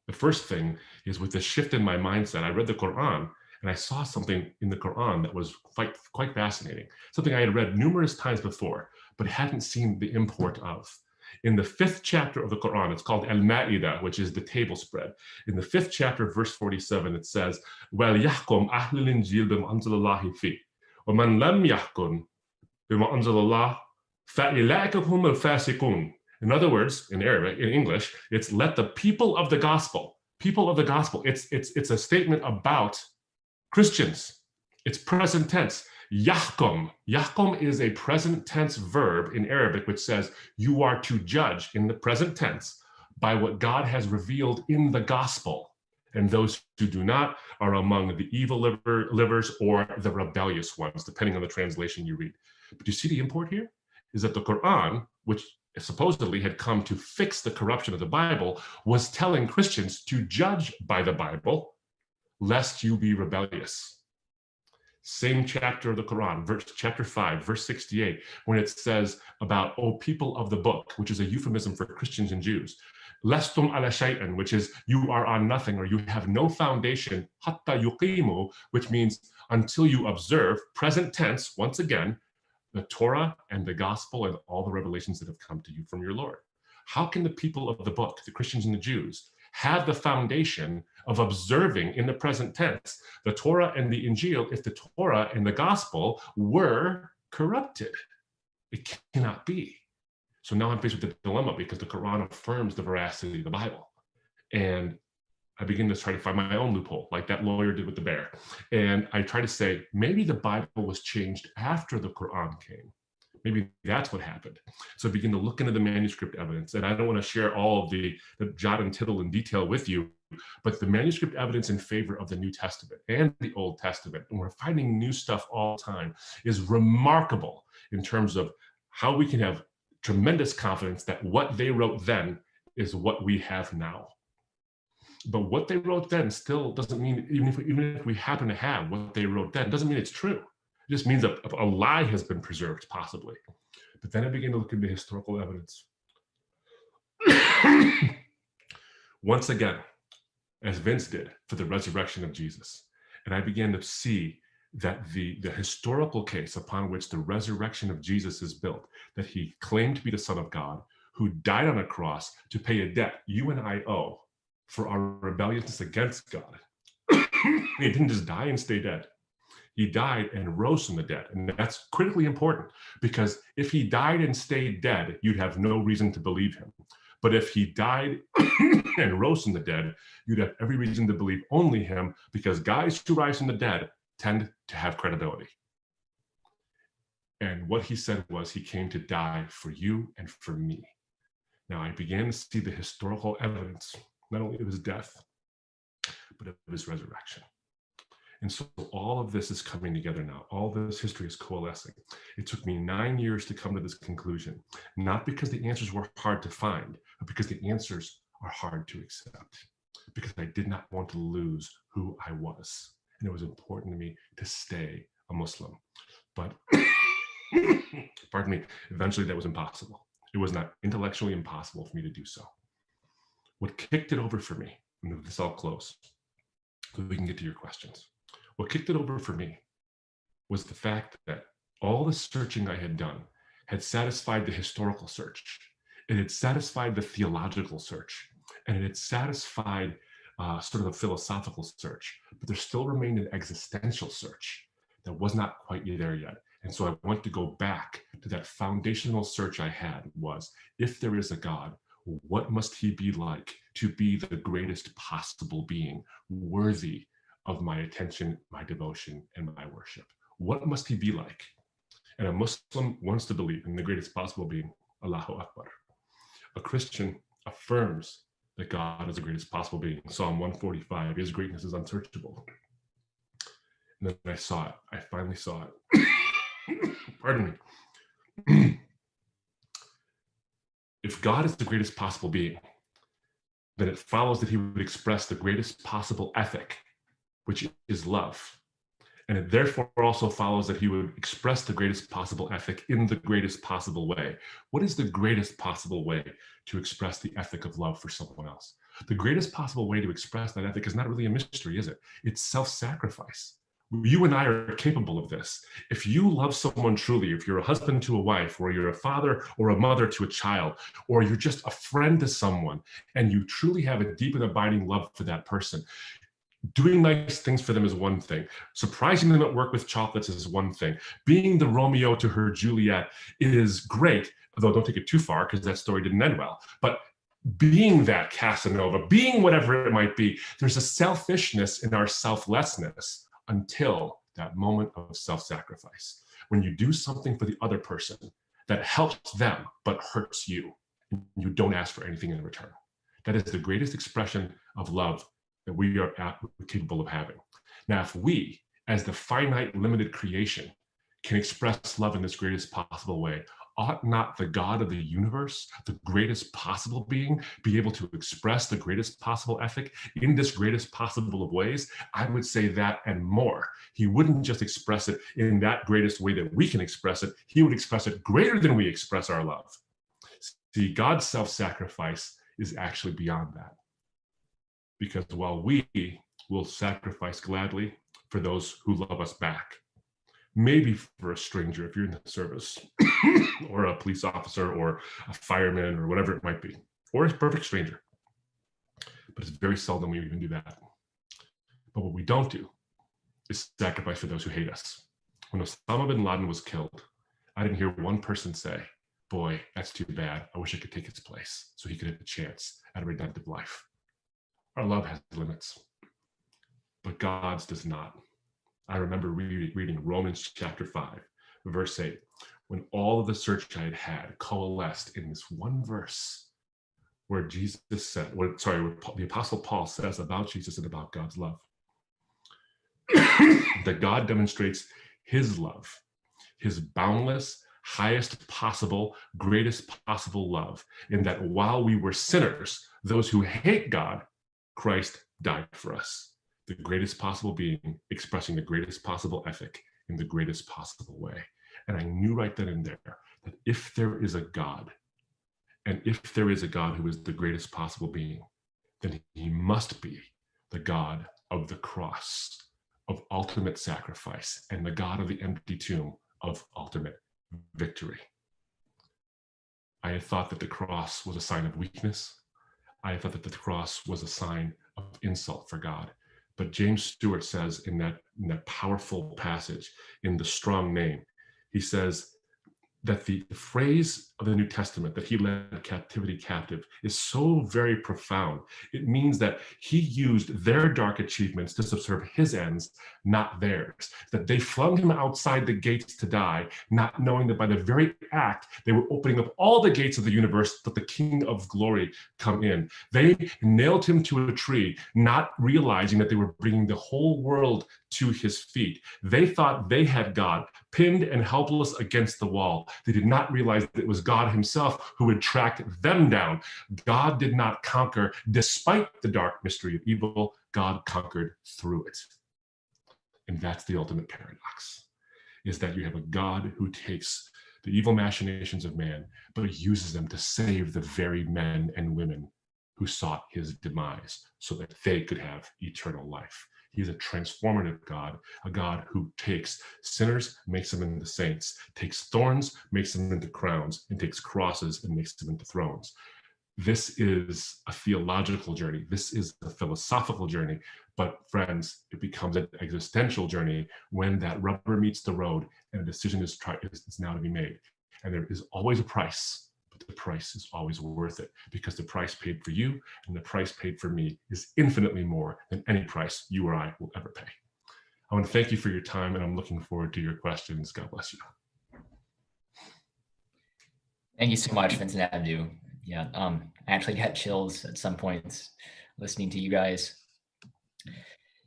The first thing is, with the shift in my mindset, I read the Quran and I saw something in the Quran that was quite fascinating, something I had read numerous times before, but hadn't seen the import of. In the 5th chapter of the Quran, it's called Al-Ma'idah, which is the table spread. In the 5th chapter, verse 47, it says, وَلْيَحْكُمْ أَهْلُ الْإِنْجِيلِ بِمَا أَنزَلَ اللَّهُ فِيهِ وَمَنْ لَمْ يَحْكُمْ بِمَا أَنزَلَ اللَّهُ فَأُولَٰئِكَ هُمُ الْفَاسِقُونَ. In other words, in Arabic, in English, it's let the people of the gospel, it's a statement about Christians, it's present tense. Yahkum. Yahkum is a present tense verb in Arabic, which says you are to judge in the present tense by what God has revealed in the gospel. And those who do not are among the evil livers or the rebellious ones, depending on the translation you read. But you see the import here is that the Quran, which supposedly had come to fix the corruption of the Bible, was telling Christians to judge by the Bible, lest you be rebellious. Same chapter of the Quran, chapter 5, verse 68, when it says about, "O people of the book," which is a euphemism for Christians and Jews, "Lastum ala shay'an," which is you are on nothing or you have no foundation, hatta yuqimu, which means until you observe, present tense, once again, the Torah and the gospel and all the revelations that have come to you from your Lord. How can the people of the book, the Christians and the Jews, have the foundation of observing in the present tense the Torah and the Injil if the Torah and the gospel were corrupted? It cannot be. So now I'm faced with the dilemma because the Quran affirms the veracity of the Bible. And I begin to try to find my own loophole, like that lawyer did with the bear. And I try to say, maybe the Bible was changed after the Quran came. Maybe that's what happened. So I begin to look into the manuscript evidence, and I don't want to share all of the jot and tittle in detail with you, but the manuscript evidence in favor of the New Testament and the Old Testament, and we're finding new stuff all the time, is remarkable in terms of how we can have tremendous confidence that what they wrote then is what we have now. But what they wrote then still doesn't mean, even if we happen to have what they wrote then, doesn't mean it's true. It just means a lie has been preserved, possibly. But then I began to look into historical evidence. Once again, as Vince did for the resurrection of Jesus. And I began to see that the historical case upon which the resurrection of Jesus is built, that he claimed to be the Son of God, who died on a cross to pay a debt you and I owe for our rebelliousness against God. He didn't just die and stay dead. He died and rose from the dead. And that's critically important, because if he died and stayed dead, you'd have no reason to believe him. But if he died and rose from the dead, you'd have every reason to believe only him, because guys who rise from the dead tend to have credibility. And what he said was he came to die for you and for me. Now I began to see the historical evidence, not only of his death, but of his resurrection. And so all of this is coming together now. All this history is coalescing. It took me 9 years to come to this conclusion, not because the answers were hard to find, but because the answers are hard to accept, because I did not want to lose who I was. And it was important to me to stay a Muslim. But, pardon me, eventually that was impossible. It was not intellectually impossible for me to do so. What kicked it over for me, and this I'll close, so we can get to your questions. What kicked it over for me was the fact that all the searching I had done had satisfied the historical search. It had satisfied the theological search, and it had satisfied sort of a philosophical search, but there still remained an existential search that was not quite there yet. And so I want to go back to that foundational search I had was, if there is a God, what must he be like to be the greatest possible being, worthy of my attention, my devotion, and my worship? What must he be like? And a Muslim wants to believe in the greatest possible being, Allahu Akbar. A Christian affirms that God is the greatest possible being. Psalm 145, his greatness is unsearchable. And then I saw it. I finally saw it. Pardon me. If God is the greatest possible being, then it follows that he would express the greatest possible ethic, which is love. And it therefore also follows that he would express the greatest possible ethic in the greatest possible way. What is the greatest possible way to express the ethic of love for someone else? The greatest possible way to express that ethic is not really a mystery, is it? It's self-sacrifice. You and I are capable of this. If you love someone truly, if you're a husband to a wife, or you're a father or a mother to a child, or you're just a friend to someone, and you truly have a deep and abiding love for that person, doing nice things for them is one thing. Surprising them at work with chocolates is one thing. Being the Romeo to her Juliet is great, although don't take it too far because that story didn't end well. But being that Casanova, being whatever it might be, there's a selfishness in our selflessness. until that moment of self-sacrifice. When you do something for the other person that helps them but hurts you, and you don't ask for anything in return. That is the greatest expression of love that we are capable of having. Now, if we, as the finite, limited creation, can express love in this greatest possible way, ought not the God of the universe, the greatest possible being, be able to express the greatest possible ethic in this greatest possible of ways? I would say that and more. He wouldn't just express it in that greatest way that we can express it. He would express it greater than we express our love. See, God's self-sacrifice is actually beyond that. Because while we will sacrifice gladly for those who love us back, maybe for a stranger if you're in the service, or a police officer, or a fireman, or whatever it might be, or a perfect stranger. But it's very seldom we even do that. But what we don't do is sacrifice for those who hate us. When Osama bin Laden was killed, I didn't hear one person say, boy, that's too bad. I wish I could take its place so he could have a chance at a redemptive life. Our love has limits, but God's does not. I remember reading Romans chapter 5, verse 8, when all of the search I had coalesced in this one verse where Jesus said, what the Apostle Paul says about Jesus and about God's love. That God demonstrates his love, his boundless, highest possible, greatest possible love, in that while we were sinners, those who hate God, Christ died for us. The greatest possible being expressing the greatest possible ethic in the greatest possible way. And I knew right then and there that if there is a God, and if there is a God who is the greatest possible being, then he must be the God of the cross, of ultimate sacrifice, and the God of the empty tomb of ultimate victory. I had thought that the cross was a sign of weakness. I had thought that the cross was a sign of insult for God. But James Stewart says in that powerful passage in The Strong Name, he says that the phrase of the New Testament that he led captivity captive is so very profound. It means that he used their dark achievements to subserve his ends, not theirs. That they flung him outside the gates to die, not knowing that by the very act, they were opening up all the gates of the universe that the King of Glory come in. They nailed him to a tree, not realizing that they were bringing the whole world to his feet. They thought they had God pinned and helpless against the wall. They did not realize that it was God himself who would track them down. God did not conquer despite the dark mystery of evil. God conquered through it. And that's the ultimate paradox, is that you have a God who takes the evil machinations of man, but uses them to save the very men and women who sought his demise so that they could have eternal life. He's a transformative God, a God who takes sinners, makes them into saints, takes thorns, makes them into crowns, and takes crosses and makes them into thrones. This is a theological journey. This is a philosophical journey. But friends, it becomes an existential journey when that rubber meets the road and a decision is now to be made. And there is always a price. The price is always worth it, because the price paid for you and the price paid for me is infinitely more than any price you or I will ever pay. I want to thank you for your time, and I'm looking forward to your questions. God bless you. Thank you so much, Vincent Abdu. Yeah, I actually got chills at some points listening to you guys.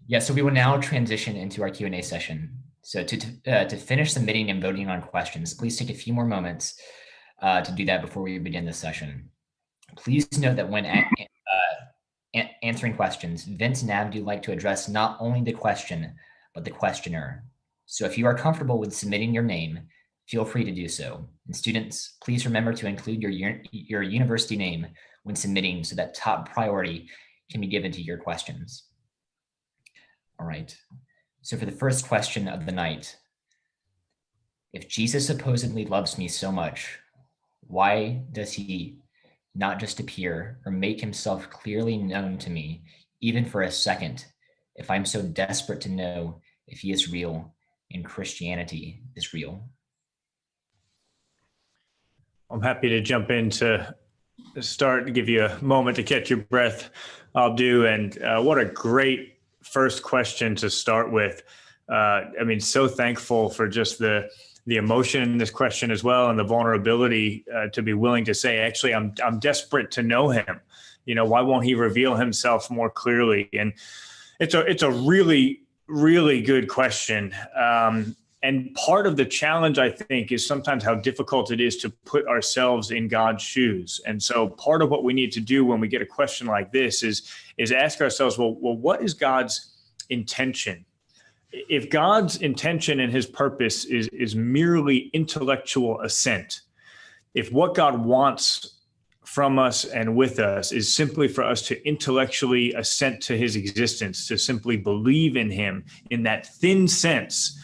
Yeah, so we will now transition into our Q&A session. So to finish submitting and voting on questions, please take a few more moments to do that before we begin this session. Please note that when answering questions, Vince and Abdu like to address not only the question, but the questioner. So if you are comfortable with submitting your name, feel free to do so. And students, please remember to include your university name when submitting so that top priority can be given to your questions. All right, so for the first question of the night, if Jesus supposedly loves me so much, why does he not just appear or make himself clearly known to me, even for a second, if I'm so desperate to know if he is real and Christianity is real? I'm happy to jump in to start, to give you a moment to catch your breath. I'll do. And what a great first question to start with. So thankful for just the emotion in this question as well, and the vulnerability to be willing to say, actually, I'm desperate to know him. Why won't he reveal himself more clearly? And it's a really, really good question. And part of the challenge, I think, is sometimes how difficult it is to put ourselves in God's shoes. And so part of what we need to do when we get a question like this is ask ourselves, well, what is God's intention? If God's intention and his purpose is merely intellectual assent, if what God wants from us and with us is simply for us to intellectually assent to his existence, to simply believe in him in that thin sense,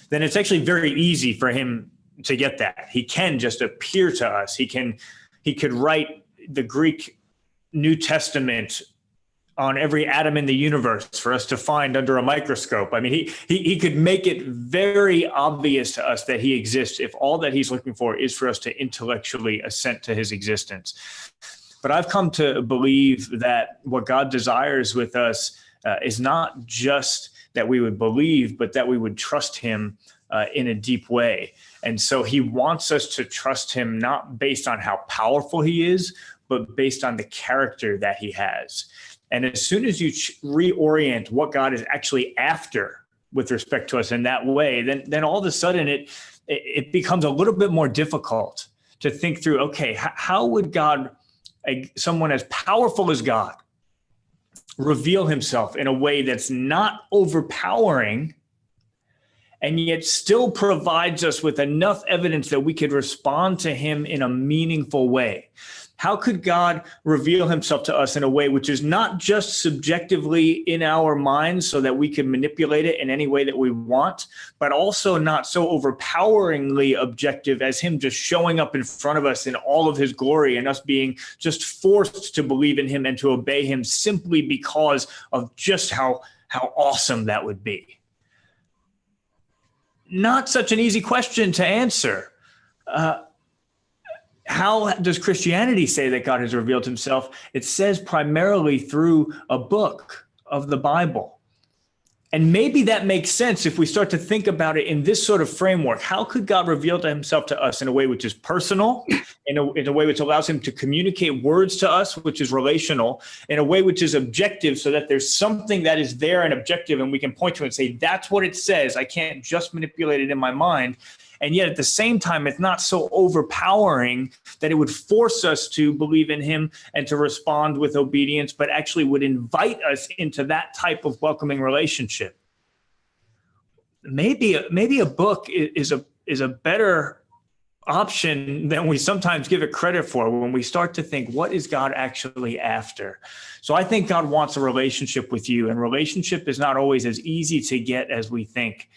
then it's actually very easy for him to get that. He can just appear to us. He could write the Greek New Testament on every atom in the universe for us to find under a microscope. He could make it very obvious to us that he exists if all that he's looking for is for us to intellectually assent to his existence. But I've come to believe that what God desires with us is not just that we would believe, but that we would trust him in a deep way. And so he wants us to trust him not based on how powerful he is, but based on the character that he has. And as soon as you reorient what God is actually after with respect to us in that way, then all of a sudden it becomes a little bit more difficult to think through, okay, how would God, someone as powerful as God, reveal himself in a way that's not overpowering and yet still provides us with enough evidence that we could respond to him in a meaningful way? How could God reveal himself to us in a way which is not just subjectively in our minds so that we can manipulate it in any way that we want, but also not so overpoweringly objective as him just showing up in front of us in all of his glory and us being just forced to believe in him and to obey him simply because of just how awesome that would be? Not such an easy question to answer. How does Christianity say that God has revealed himself? It says primarily through a book of the Bible. And maybe that makes sense if we start to think about it in this sort of framework. How could God reveal himself to us in a way which is personal, in a way which allows him to communicate words to us, which is relational, in a way which is objective, so that there's something that is there and objective and we can point to it and say, that's what it says. I can't just manipulate it in my mind. And yet at the same time, it's not so overpowering that it would force us to believe in him and to respond with obedience, but actually would invite us into that type of welcoming relationship. Maybe a book is a better option than we sometimes give it credit for when we start to think, what is God actually after? So I think God wants a relationship with you, and relationship is not always as easy to get as we think.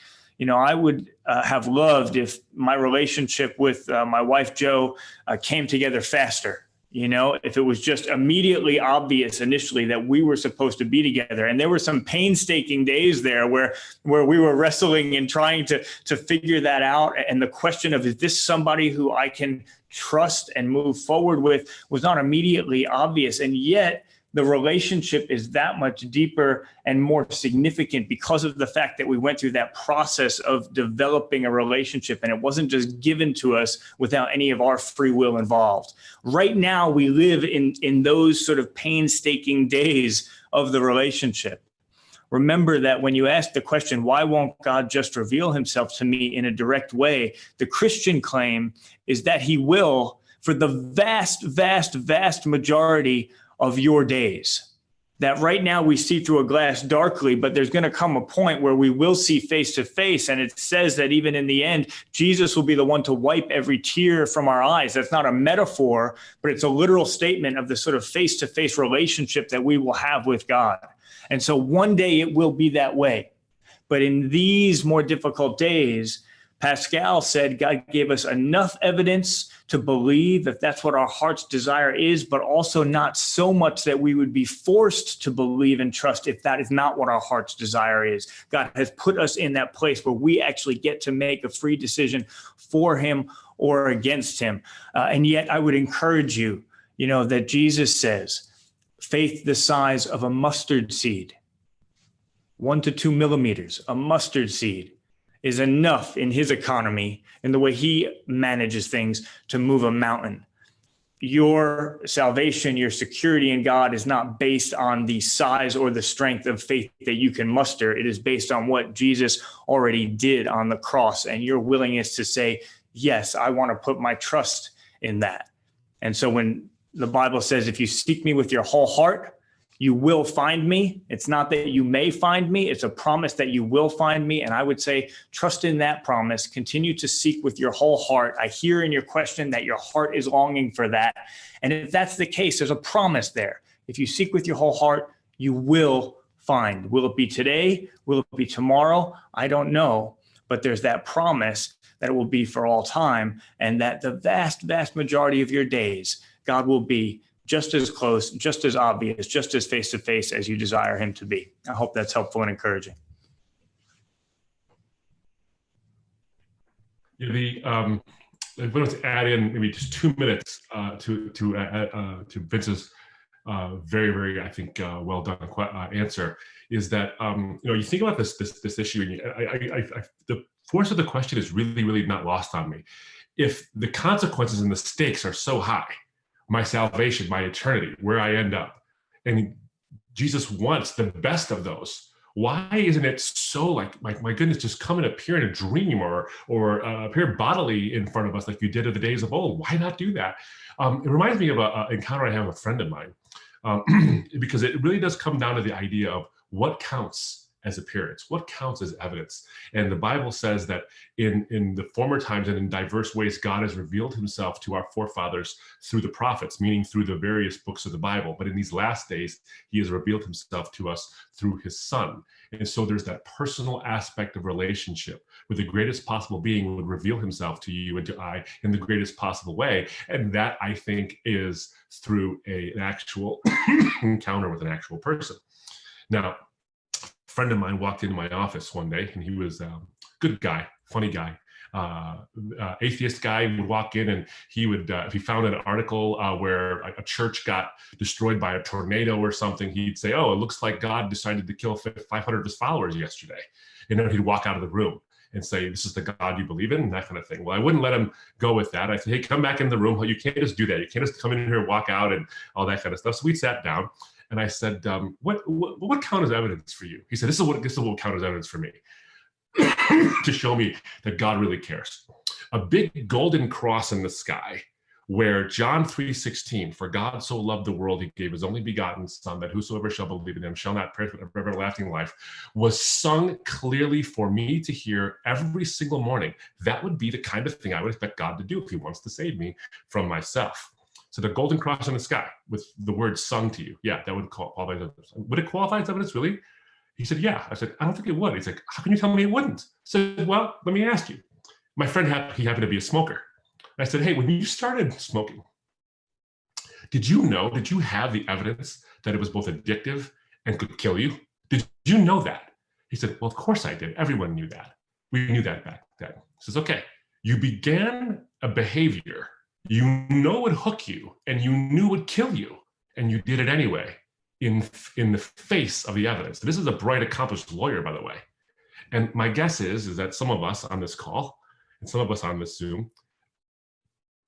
I would have loved if my relationship with my wife, Jo, came together faster. If it was just immediately obvious initially that we were supposed to be together. And there were some painstaking days there where we were wrestling and trying to figure that out. And the question of, is this somebody who I can trust and move forward with, was not immediately obvious. And yet the relationship is that much deeper and more significant because of the fact that we went through that process of developing a relationship, and it wasn't just given to us without any of our free will involved. Right now, we live in those sort of painstaking days of the relationship. Remember that when you ask the question, why won't God just reveal himself to me in a direct way? The Christian claim is that he will for the vast, vast, vast majority of your days. That right now we see through a glass darkly, but there's going to come a point where we will see face to face. And it says that even in the end, Jesus will be the one to wipe every tear from our eyes. That's not a metaphor, but it's a literal statement of the sort of face to face relationship that we will have with God. And so one day it will be that way. But in these more difficult days, Pascal said God gave us enough evidence to believe that that's what our heart's desire is, but also not so much that we would be forced to believe and trust if that is not what our heart's desire is. God has put us in that place where we actually get to make a free decision for him or against him. And yet I would encourage you, that Jesus says, faith the size of a mustard seed 1 to 2 millimeters, a mustard seed, is enough in his economy, in the way he manages things, to move a mountain. Your salvation, your security in God is not based on the size or the strength of faith that you can muster. It is based on what Jesus already did on the cross and your willingness to say, yes, I want to put my trust in that. And so when the Bible says, if you seek me with your whole heart, you will find me. It's not that you may find me. It's a promise that you will find me. And I would say, trust in that promise. Continue to seek with your whole heart. I hear in your question that your heart is longing for that. And if that's the case, there's a promise there. If you seek with your whole heart, you will find. Will it be today? Will it be tomorrow? I don't know. But there's that promise that it will be for all time, and that the vast, vast majority of your days, God will be just as close, just as obvious, just as face-to-face as you desire him to be. I hope that's helpful and encouraging. I wanted to add in maybe just 2 minutes to Vince's very, very, I think, well done answer. Is that you think about this issue, and the force of the question is really, really not lost on me. If the consequences and the stakes are so high, my salvation, my eternity, where I end up, and Jesus wants the best of those, why isn't it so like my goodness, just come and appear in a dream or appear bodily in front of us like you did in the days of old? Why not do that? It reminds me of an encounter I had with a friend of mine, because it really does come down to the idea of what counts as appearance, what counts as evidence. And the Bible says that in the former times and in diverse ways, God has revealed himself to our forefathers through the prophets, meaning through the various books of the Bible. But in these last days, he has revealed himself to us through his Son. And so there's that personal aspect of relationship where the greatest possible being would reveal himself to you and to I in the greatest possible way. And that, I think, is through an actual encounter with an actual person. Now, friend of mine walked into my office one day, and he was a good guy, funny guy, atheist guy. Would walk in, and he would, if he found an article where a church got destroyed by a tornado or something, he'd say, "Oh, it looks like God decided to kill 500 of his followers yesterday." And then he'd walk out of the room and say, "This is the God you believe in," and that kind of thing. Well, I wouldn't let him go with that. I said, "Hey, come back in the room. You can't just do that. You can't just come in here and walk out and all that kind of stuff." So we sat down. And I said, what count as evidence for you? He said, this is what count as evidence for me, to show me that God really cares. A big golden cross in the sky, where John 3:16, for God so loved the world, he gave his only begotten Son, that whosoever shall believe in him shall not perish but have everlasting life, was sung clearly for me to hear every single morning. That would be the kind of thing I would expect God to do if he wants to save me from myself. So the golden cross in the sky with the word sung to you. Yeah, that would qualify as evidence. Would it qualify as evidence, really? He said, yeah. I said, I don't think it would. He's like, how can you tell me it wouldn't? I said, well, let me ask you. My friend, he happened to be a smoker. I said, hey, when you started smoking, did you have the evidence that it was both addictive and could kill you? Did you know that? He said, well, of course I did. Everyone knew that. We knew that back then. He says, okay, you began a behavior you know would hook you and you knew would kill you, and you did it anyway in the face of the evidence. This is a bright, accomplished lawyer, by the way. And my guess is that some of us on this call and some of us on this Zoom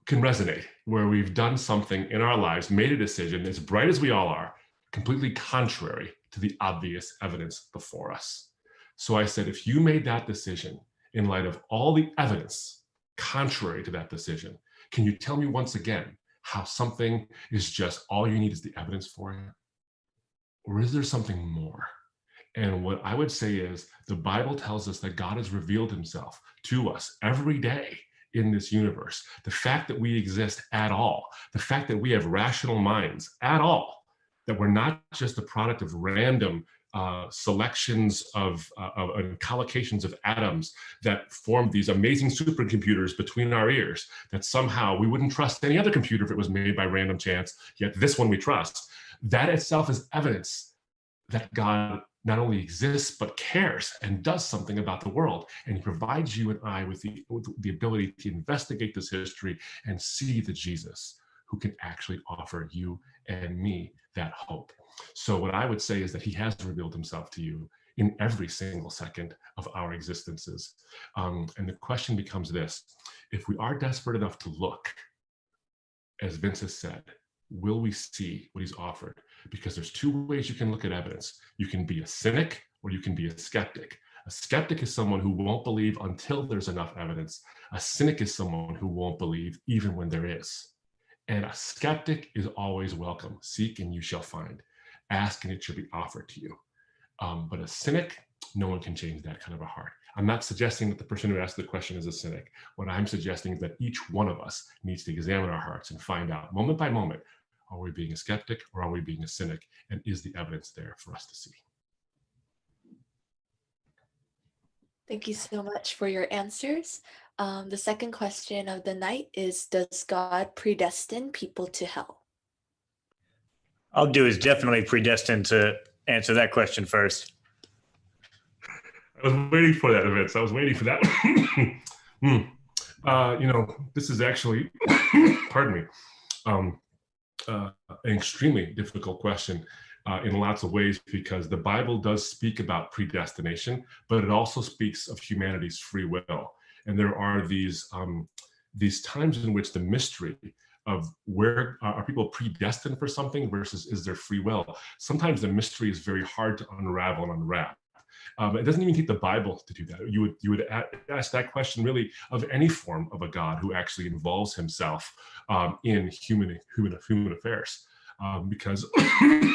can resonate, where we've done something in our lives, made a decision, as bright as we all are, completely contrary to the obvious evidence before us. So I said, if you made that decision in light of all the evidence contrary to that decision, can you tell me once again how something is just all you need is the evidence for it? Or is there something more? And what I would say is the Bible tells us that God has revealed himself to us every day in this universe. The fact that we exist at all, the fact that we have rational minds at all, that we're not just a product of random selections of collocations of atoms that form these amazing supercomputers between our ears, that somehow we wouldn't trust any other computer if it was made by random chance, yet this one we trust. That itself is evidence that God not only exists, but cares and does something about the world. And he provides you and I with the ability to investigate this history and see the Jesus who can actually offer you and me that hope. So what I would say is that he has revealed himself to you in every single second of our existences. And the question becomes this: if we are desperate enough to look, as Vince has said, will we see what he's offered? Because there's two ways you can look at evidence. You can be a cynic or you can be a skeptic. A skeptic is someone who won't believe until there's enough evidence. A cynic is someone who won't believe even when there is. And a skeptic is always welcome. Seek and you shall find. Ask and it shall be offered to you. But a cynic, no one can change that kind of a heart. I'm not suggesting that the person who asked the question is a cynic. What I'm suggesting is that each one of us needs to examine our hearts and find out moment by moment, are we being a skeptic or are we being a cynic? And is the evidence there for us to see? Thank you so much for your answers. The second question of the night is, does God predestine people to hell? I'll do is definitely predestined to answer that question first. I was waiting for that, Vince. I was waiting for that. This is actually, pardon me, an extremely difficult question in lots of ways, because the Bible does speak about predestination, but it also speaks of humanity's free will. And there are these times in which the mystery of where are people predestined for something versus is there free will. Sometimes the mystery is very hard to unravel and unwrap. It doesn't even take the Bible to do that. You would ask that question really of any form of a God who actually involves himself in human affairs. Because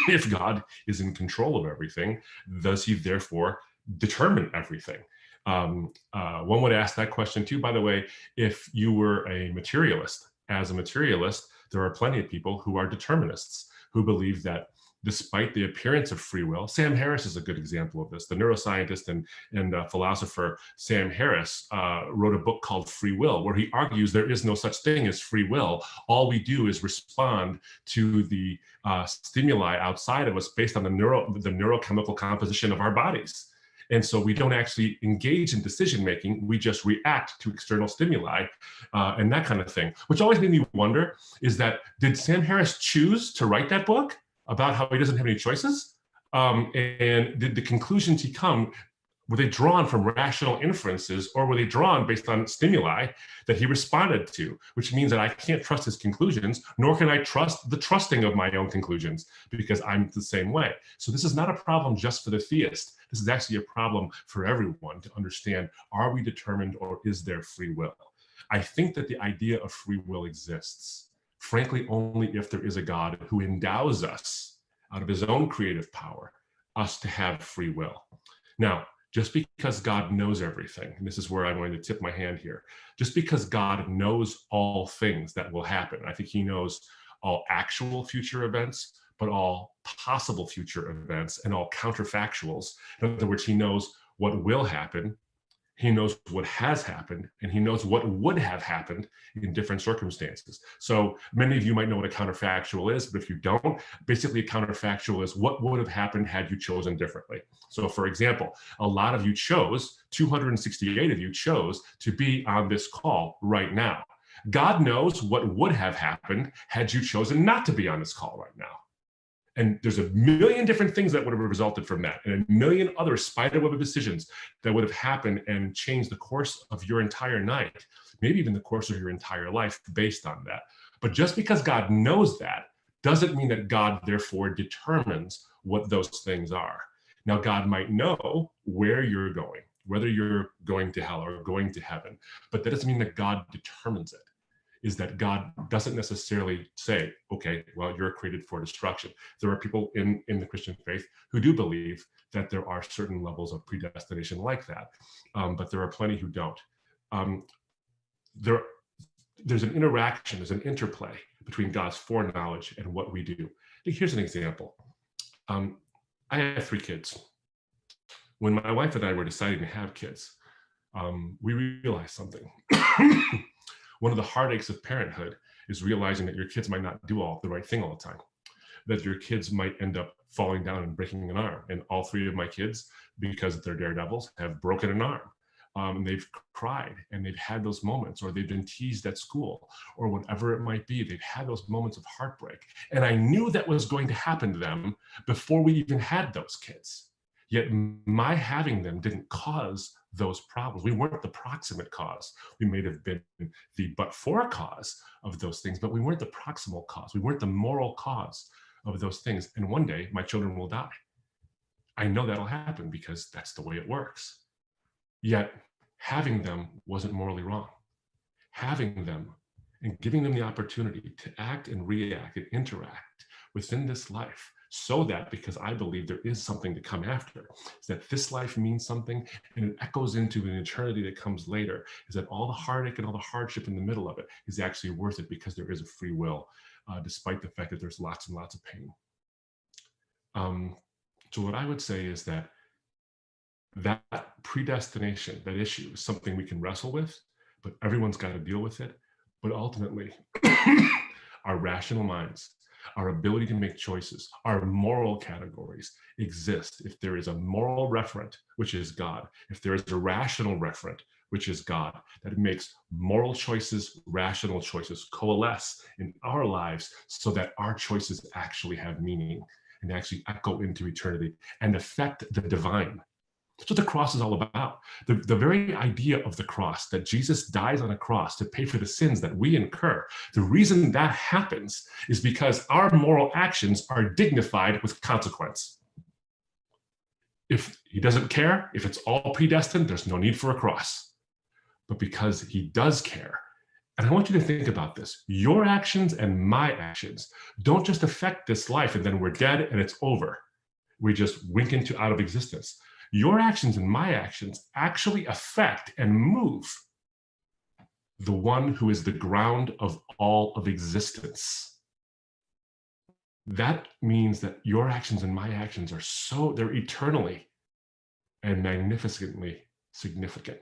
if God is in control of everything, does he therefore determine everything? One would ask that question too, by the way, if you were a materialist. As a materialist, there are plenty of people who are determinists, who believe that despite the appearance of free will, Sam Harris is a good example of this. The neuroscientist and philosopher Sam Harris wrote a book called Free Will, where he argues there is no such thing as free will. All we do is respond to the stimuli outside of us based on the neurochemical composition of our bodies. And so we don't actually engage in decision making. We just react to external stimuli and that kind of thing, which always made me wonder is that, did Sam Harris choose to write that book about how he doesn't have any choices? And did the conclusions he come, were they drawn from rational inferences, or were they drawn based on stimuli that he responded to? Which means that I can't trust his conclusions, nor can I trust the trusting of my own conclusions, because I'm the same way. So this is not a problem just for the theist. This is actually a problem for everyone to understand, are we determined or is there free will? I think that the idea of free will exists, frankly, only if there is a God who endows us out of his own creative power, us to have free will. Now, just because God knows everything, and this is where I'm going to tip my hand here, just because God knows all things that will happen, I think he knows all actual future events, but all possible future events and all counterfactuals. In other words, he knows what will happen, he knows what has happened, and he knows what would have happened in different circumstances. So many of you might know what a counterfactual is, but if you don't, basically a counterfactual is what would have happened had you chosen differently. So for example, a lot of you chose, 268 of you chose to be on this call right now. God knows what would have happened had you chosen not to be on this call right now. And there's a million different things that would have resulted from that, and a million other spiderweb of decisions that would have happened and changed the course of your entire night, maybe even the course of your entire life based on that. But just because God knows that doesn't mean that God therefore determines what those things are. Now, God might know where you're going, whether you're going to hell or going to heaven, but that doesn't mean that God determines it. Is that God doesn't necessarily say, okay, well, you're created for destruction. There are people in the Christian faith who do believe that there are certain levels of predestination like that, but there are plenty who don't. There's an interaction, there's an interplay between God's foreknowledge and what we do. Here's an example. I have 3 kids. When my wife and I were deciding to have kids, we realized something. One of the heartaches of parenthood is realizing that your kids might not do the right thing all the time, that your kids might end up falling down and breaking an arm. And all 3 of my kids, because they're daredevils, have broken an arm. And they've cried and they've had those moments, or they've been teased at school, or whatever it might be. They've had those moments of heartbreak. And I knew that was going to happen to them before we even had those kids. Yet my having them didn't cause those problems. We weren't the proximate cause. We may have been the but-for cause of those things, but we weren't the proximal cause. We weren't the moral cause of those things. And one day my children will die. I know that'll happen because that's the way it works. Yet having them wasn't morally wrong. Having them and giving them the opportunity to act and react and interact within this life, so that, because I believe there is something to come after, is that this life means something and it echoes into an eternity that comes later, is that all the heartache and all the hardship in the middle of it is actually worth it because there is a free will, despite the fact that there's lots and lots of pain. So what I would say is that predestination, that issue, is something we can wrestle with, but everyone's got to deal with it. But ultimately, our rational minds, our ability to make choices, our moral categories exist if there is a moral referent, which is God, if there is a rational referent, which is God, that makes moral choices, rational choices coalesce in our lives so that our choices actually have meaning and actually echo into eternity and affect the divine. That's what the cross is all about. The very idea of the cross, that Jesus dies on a cross to pay for the sins that we incur, the reason that happens is because our moral actions are dignified with consequence. If he doesn't care, if it's all predestined, there's no need for a cross. But because he does care, and I want you to think about this, your actions and my actions don't just affect this life and then we're dead and it's over. We just wink into out of existence. Your actions and my actions actually affect and move the one who is the ground of all of existence. That means that your actions and my actions are they're eternally and magnificently significant,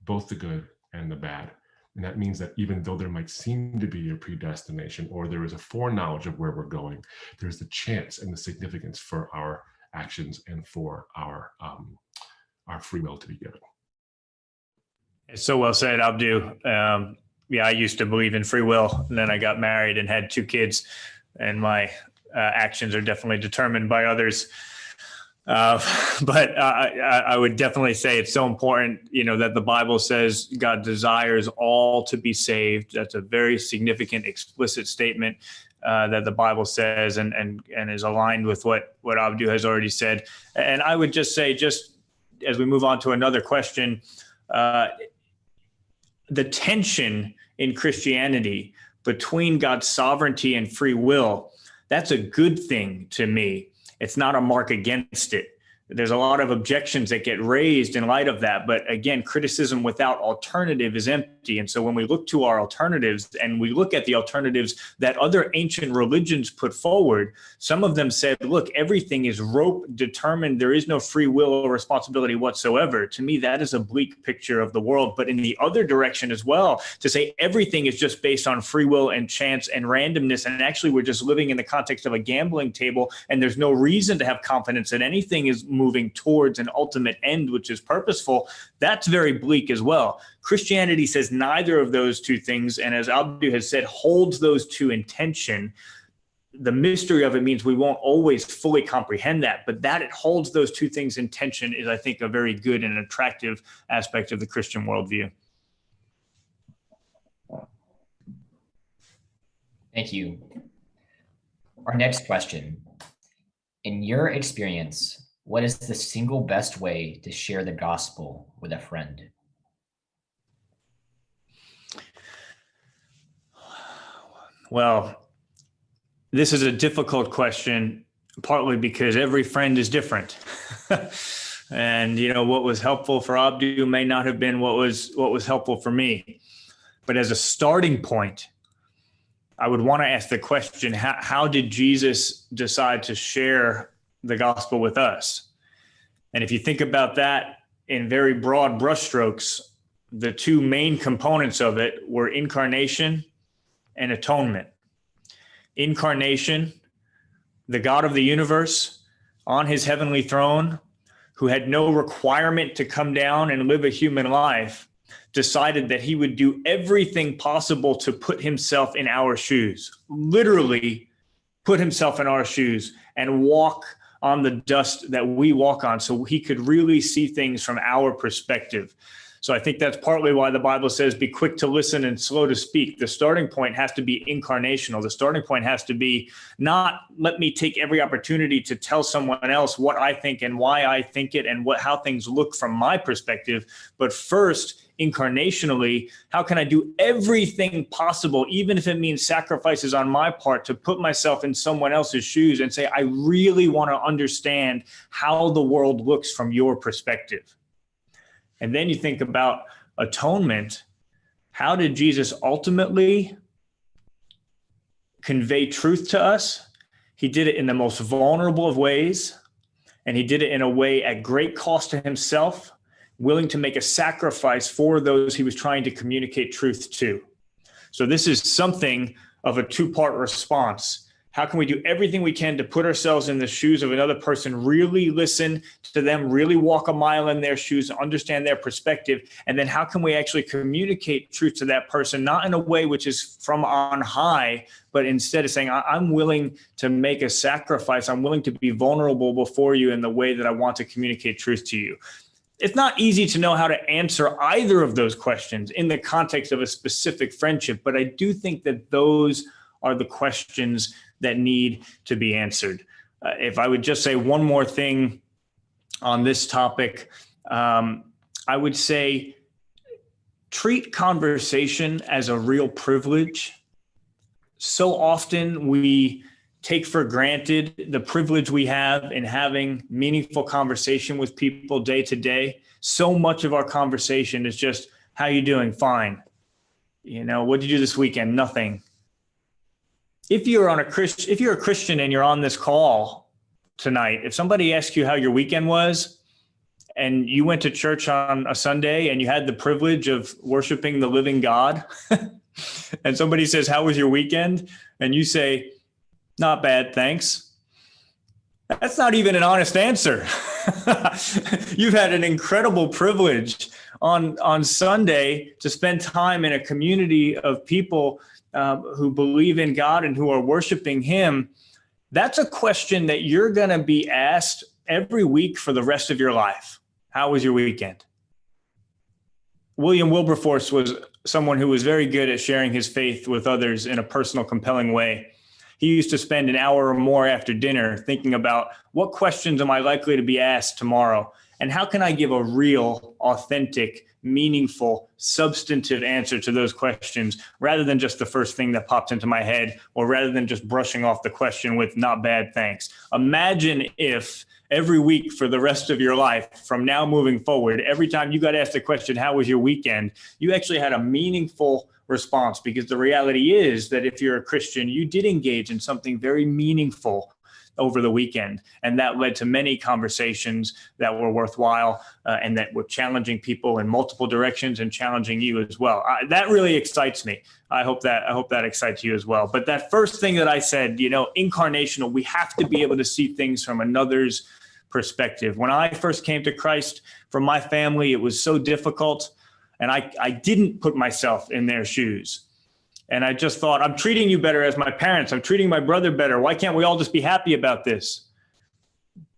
both the good and the bad. And that means that even though there might seem to be a predestination or there is a foreknowledge of where we're going, there's the chance and the significance for our actions and for our free will to be given. It's so well said, Abdu. Yeah, I used to believe in free will, and then I got married and had 2 kids, and my actions are definitely determined by others. But I would definitely say it's so important, that the Bible says God desires all to be saved. That's a very significant, explicit statement that the Bible says, and is aligned with what Abdu has already said. And I would just say, just as we move on to another question, the tension in Christianity between God's sovereignty and free will, that's a good thing to me. It's not a mark against it. There's a lot of objections that get raised in light of that. But again, criticism without alternative is empty. And so when we look to our alternatives and we look at the alternatives that other ancient religions put forward, some of them said, look, everything is rope determined. There is no free will or responsibility whatsoever. To me, that is a bleak picture of the world. But in the other direction as well, to say everything is just based on free will and chance and randomness, and actually we're just living in the context of a gambling table, and there's no reason to have confidence that anything is moving towards an ultimate end, which is purposeful, that's very bleak as well. Christianity says neither of those two things, and as Abdu has said, holds those two in tension. The mystery of it means we won't always fully comprehend that, but that it holds those two things in tension is, I think, a very good and attractive aspect of the Christian worldview. Thank you. Our next question. In your experience, what is the single best way to share the gospel with a friend? Well, this is a difficult question, partly because every friend is different. And, what was helpful for Abdu may not have been what was helpful for me. But as a starting point, I would want to ask the question, how did Jesus decide to share the gospel with us? And if you think about that in very broad brushstrokes, the two main components of it were incarnation and atonement. Incarnation, the God of the universe on his heavenly throne, who had no requirement to come down and live a human life, decided that he would do everything possible to put himself in our shoes, literally put himself in our shoes and walk on the dust that we walk on so he could really see things from our perspective. So I think that's partly why the Bible says, be quick to listen and slow to speak. The starting point has to be incarnational. The starting point has to be not let me take every opportunity to tell someone else what I think and why I think it and how things look from my perspective. But first, incarnationally, how can I do everything possible, even if it means sacrifices on my part, to put myself in someone else's shoes and say, I really want to understand how the world looks from your perspective. And then you think about atonement. How did Jesus ultimately convey truth to us? He did it in the most vulnerable of ways, and he did it in a way at great cost to himself, willing to make a sacrifice for those he was trying to communicate truth to. So this is something of a two-part response. How can we do everything we can to put ourselves in the shoes of another person, really listen to them, really walk a mile in their shoes, understand their perspective? And then how can we actually communicate truth to that person, not in a way which is from on high, but instead of saying, I'm willing to make a sacrifice. I'm willing to be vulnerable before you in the way that I want to communicate truth to you. It's not easy to know how to answer either of those questions in the context of a specific friendship, but I do think that those are the questions that need to be answered. If I would just say one more thing on this topic, I would say treat conversation as a real privilege. So often we take for granted the privilege we have in having meaningful conversation with people day to day. So much of our conversation is just, how you doing? Fine. What did you do this weekend? Nothing. If you're a Christian and you're on this call tonight, if somebody asks you how your weekend was and you went to church on a Sunday and you had the privilege of worshiping the living God, and somebody says, how was your weekend? And you say, not bad, thanks. That's not even an honest answer. You've had an incredible privilege on Sunday to spend time in a community of people who believe in God and who are worshiping him. That's a question that you're going to be asked every week for the rest of your life. How was your weekend? William Wilberforce was someone who was very good at sharing his faith with others in a personal, compelling way. He used to spend an hour or more after dinner thinking about, what questions am I likely to be asked tomorrow? And how can I give a real, authentic, meaningful, substantive answer to those questions, rather than just the first thing that pops into my head, or rather than just brushing off the question with not bad, thanks. Imagine if every week for the rest of your life, from now moving forward, every time you got asked the question, how was your weekend, you actually had a meaningful response. Because the reality is that if you're a Christian, you did engage in something very meaningful over the weekend. And that led to many conversations that were worthwhile and that were challenging people in multiple directions and challenging you as well. That really excites me. I hope that excites you as well. But that first thing that I said, incarnational, we have to be able to see things from another's perspective. When I first came to Christ, for my family, it was so difficult. And I didn't put myself in their shoes. And I just thought, I'm treating you better as my parents. I'm treating my brother better. Why can't we all just be happy about this?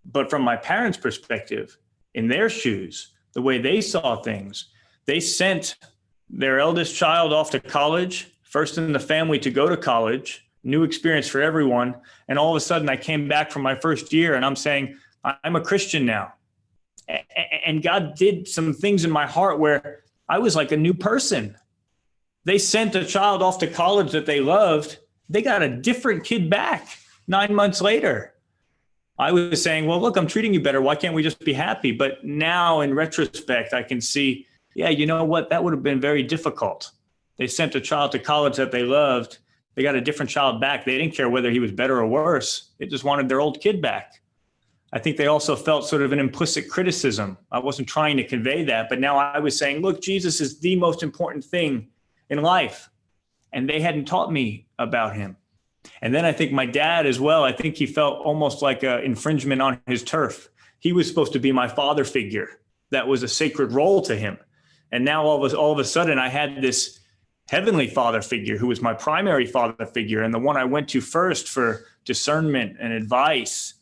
But from my parents' perspective, in their shoes, the way they saw things, they sent their eldest child off to college, first in the family to go to college, new experience for everyone. And all of a sudden I came back from my first year and I'm saying, I'm a Christian now. And God did some things in my heart where I was like a new person. They sent a child off to college that they loved. They got a different kid back 9 months later. I was saying, well, look, I'm treating you better. Why can't we just be happy? But now in retrospect, I can see, yeah, you know what? That would have been very difficult. They sent a child to college that they loved. They got a different child back. They didn't care whether he was better or worse. They just wanted their old kid back. I think they also felt sort of an implicit criticism. I wasn't trying to convey that, but now I was saying, look, Jesus is the most important thing in life. And they hadn't taught me about him. And then I think my dad as well, I think he felt almost like an infringement on his turf. He was supposed to be my father figure. That was a sacred role to him. And now all of a sudden I had this heavenly father figure who was my primary father figure and the one I went to first for discernment and advice.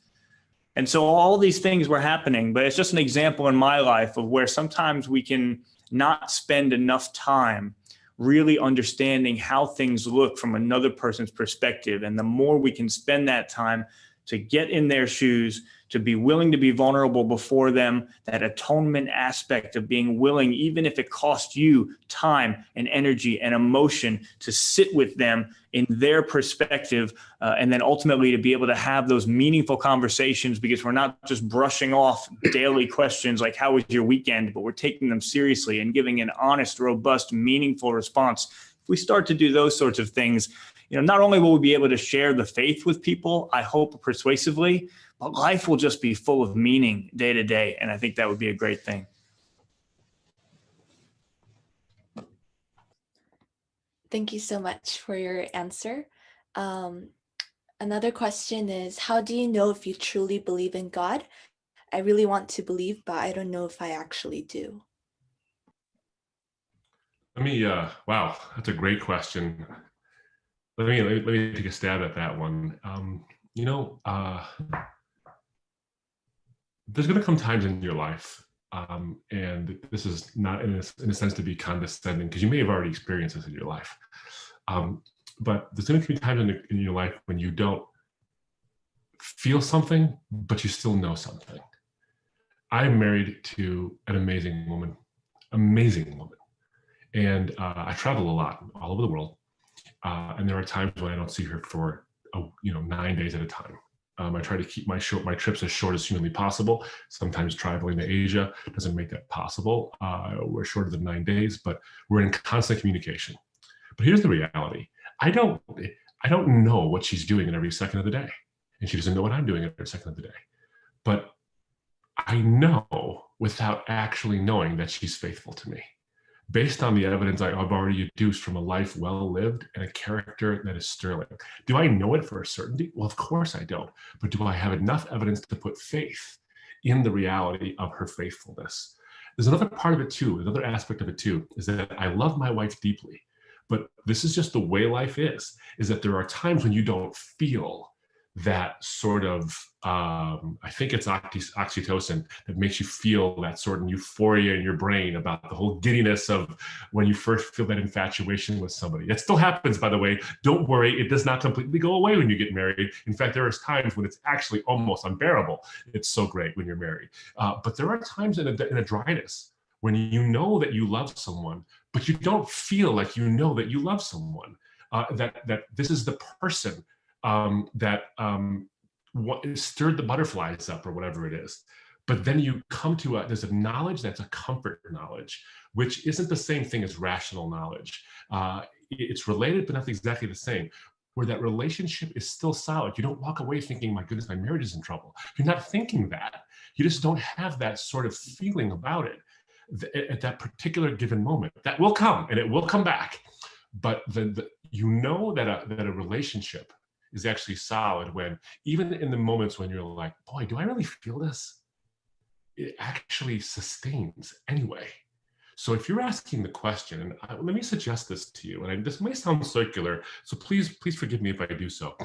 And so all these things were happening, but it's just an example in my life of where sometimes we can not spend enough time really understanding how things look from another person's perspective. And the more we can spend that time to get in their shoes, to be willing to be vulnerable before them, that atonement aspect of being willing, even if it costs you time and energy and emotion, to sit with them in their perspective, and then ultimately to be able to have those meaningful conversations, because we're not just brushing off daily questions like, how was your weekend? But we're taking them seriously and giving an honest, robust, meaningful response. If we start to do those sorts of things, not only will we be able to share the faith with people, I hope persuasively, but life will just be full of meaning day to day. And I think that would be a great thing. Thank you so much for your answer. Another question is, how do you know if you truly believe in God? I really want to believe, but I don't know if I actually do. Wow, that's a great question. Let me take a stab at that one. There's going to come times in your life, and this is not in a sense to be condescending, because you may have already experienced this in your life. But there's going to be times in your life when you don't feel something, but you still know something. I'm married to an amazing woman, and I travel a lot all over the world. And there are times when I don't see her for 9 days at a time. I try to keep my trips as short as humanly possible. Sometimes traveling to Asia doesn't make that possible. We're shorter than 9 days, but we're in constant communication. But here's the reality: I don't know what she's doing in every second of the day, and she doesn't know what I'm doing every second of the day. But I know, without actually knowing, that she's faithful to me, based on the evidence I've already deduced from a life well lived and a character that is sterling. Do I know it for a certainty? Well, of course I don't. But do I have enough evidence to put faith in the reality of her faithfulness? There's another part of it too, another aspect of it too, is that I love my wife deeply. But this is just the way life is that there are times when you don't feel that sort of, I think it's oxytocin that makes you feel that sort of euphoria in your brain about the whole giddiness of when you first feel that infatuation with somebody. It still happens, by the way. Don't worry, it does not completely go away when you get married. In fact, there are times when it's actually almost unbearable. It's so great when you're married. But there are times in a dryness when you know that you love someone, but you don't feel like you know that you love someone, that this is the person that stirred the butterflies up, or whatever it is. But then you come to there's a knowledge that's a comfort knowledge, which isn't the same thing as rational knowledge. It's related, but not exactly the same, where that relationship is still solid. You don't walk away thinking, my goodness, my marriage is in trouble. You're not thinking that. You just don't have that sort of feeling about it at that particular given moment. That will come, and it will come back. But you know that a relationship is actually solid when, even in the moments when you're like, boy, do I really feel this? It actually sustains anyway. So if you're asking the question, and let me suggest this to you, and this may sound circular, so please forgive me if I do so,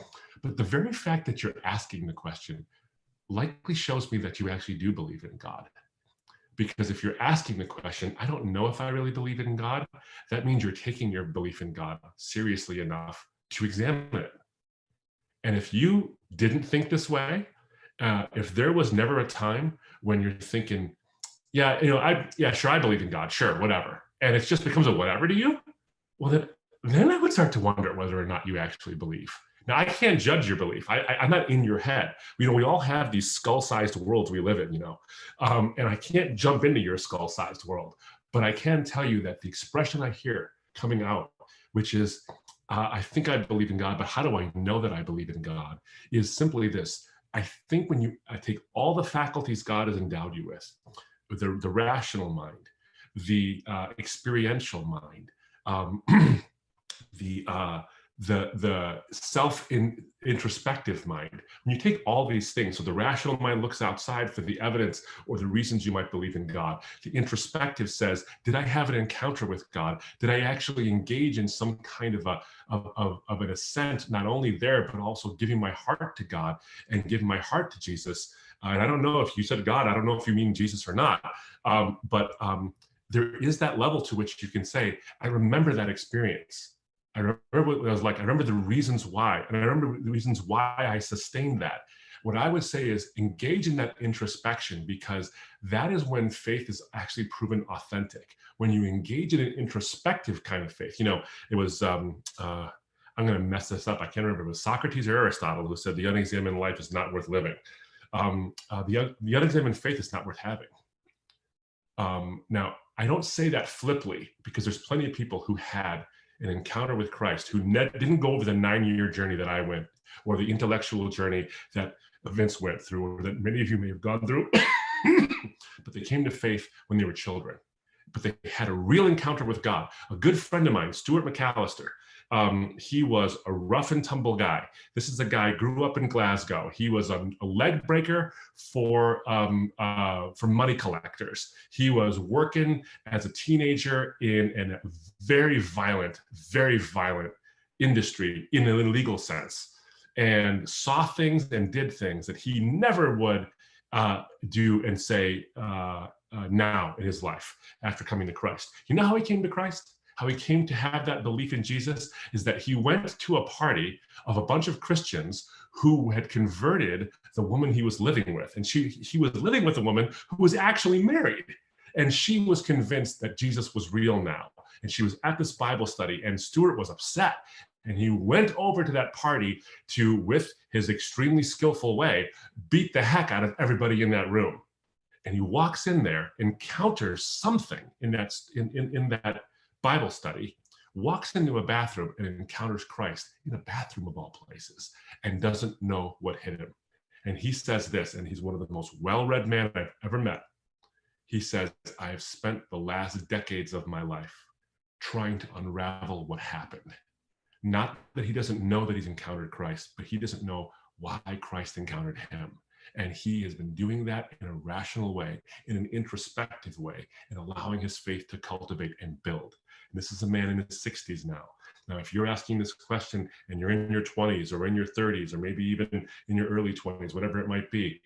but the very fact that you're asking the question likely shows me that you actually do believe in God. Because if you're asking the question, I don't know if I really believe in God, that means you're taking your belief in God seriously enough to examine it. And if you didn't think this way, if there was never a time when you're thinking, yeah, sure, I believe in God, sure, whatever, and it just becomes a whatever to you, well, then I would start to wonder whether or not you actually believe. Now, I can't judge your belief. I'm not in your head. We all have these skull-sized worlds we live in, and I can't jump into your skull-sized world. But I can tell you that the expression I hear coming out, which is, I think I believe in God, but how do I know that I believe in God, is simply this. I think when I take all the faculties God has endowed you with the rational mind, the experiential mind, the the introspective mind. When you take all these things, so the rational mind looks outside for the evidence or the reasons you might believe in God. The introspective says, did I have an encounter with God? Did I actually engage in some kind of an ascent, not only there, but also giving my heart to God and giving my heart to Jesus? And I don't know if you said God, I don't know if you mean Jesus or not, but there is that level to which you can say, I remember that experience. I remember what it was like. I remember the reasons why, and I remember the reasons why I sustained that. What I would say is engage in that introspection, because that is when faith is actually proven authentic. When you engage in an introspective kind of faith, it was, I'm going to mess this up. I can't remember. It was Socrates or Aristotle who said the unexamined life is not worth living. The unexamined faith is not worth having. Now, I don't say that flippantly, because there's plenty of people who had an encounter with Christ who didn't go over the 9-year journey that I went, or the intellectual journey that Vince went through, or that many of you may have gone through, but they came to faith when they were children. But they had a real encounter with God. A good friend of mine, Stuart McAllister, he was a rough and tumble guy. This is a guy who grew up in Glasgow. He was a leg breaker for money collectors. He was working as a teenager in a very violent industry in an illegal sense, and saw things and did things that he never would do and say now in his life after coming to Christ. You know how he came to Christ? How he came to have that belief in Jesus is that he went to a party of a bunch of Christians who had converted the woman he was living with. And he was living with a woman who was actually married. And she was convinced that Jesus was real now. And she was at this Bible study, and Stuart was upset. And he went over to that party to, with his extremely skillful way, beat the heck out of everybody in that room. And he walks in there, encounters something in that Bible study, walks into a bathroom and encounters Christ in a bathroom of all places, and doesn't know what hit him. And he says this, and he's one of the most well-read men I've ever met. He says, I have spent the last decades of my life trying to unravel what happened. Not that he doesn't know that he's encountered Christ, but he doesn't know why Christ encountered him. And he has been doing that in a rational way, in an introspective way, and allowing his faith to cultivate and build. And this is a man in his 60s now. Now, if you're asking this question and you're in your 20s or in your 30s, or maybe even in your early 20s, whatever it might be,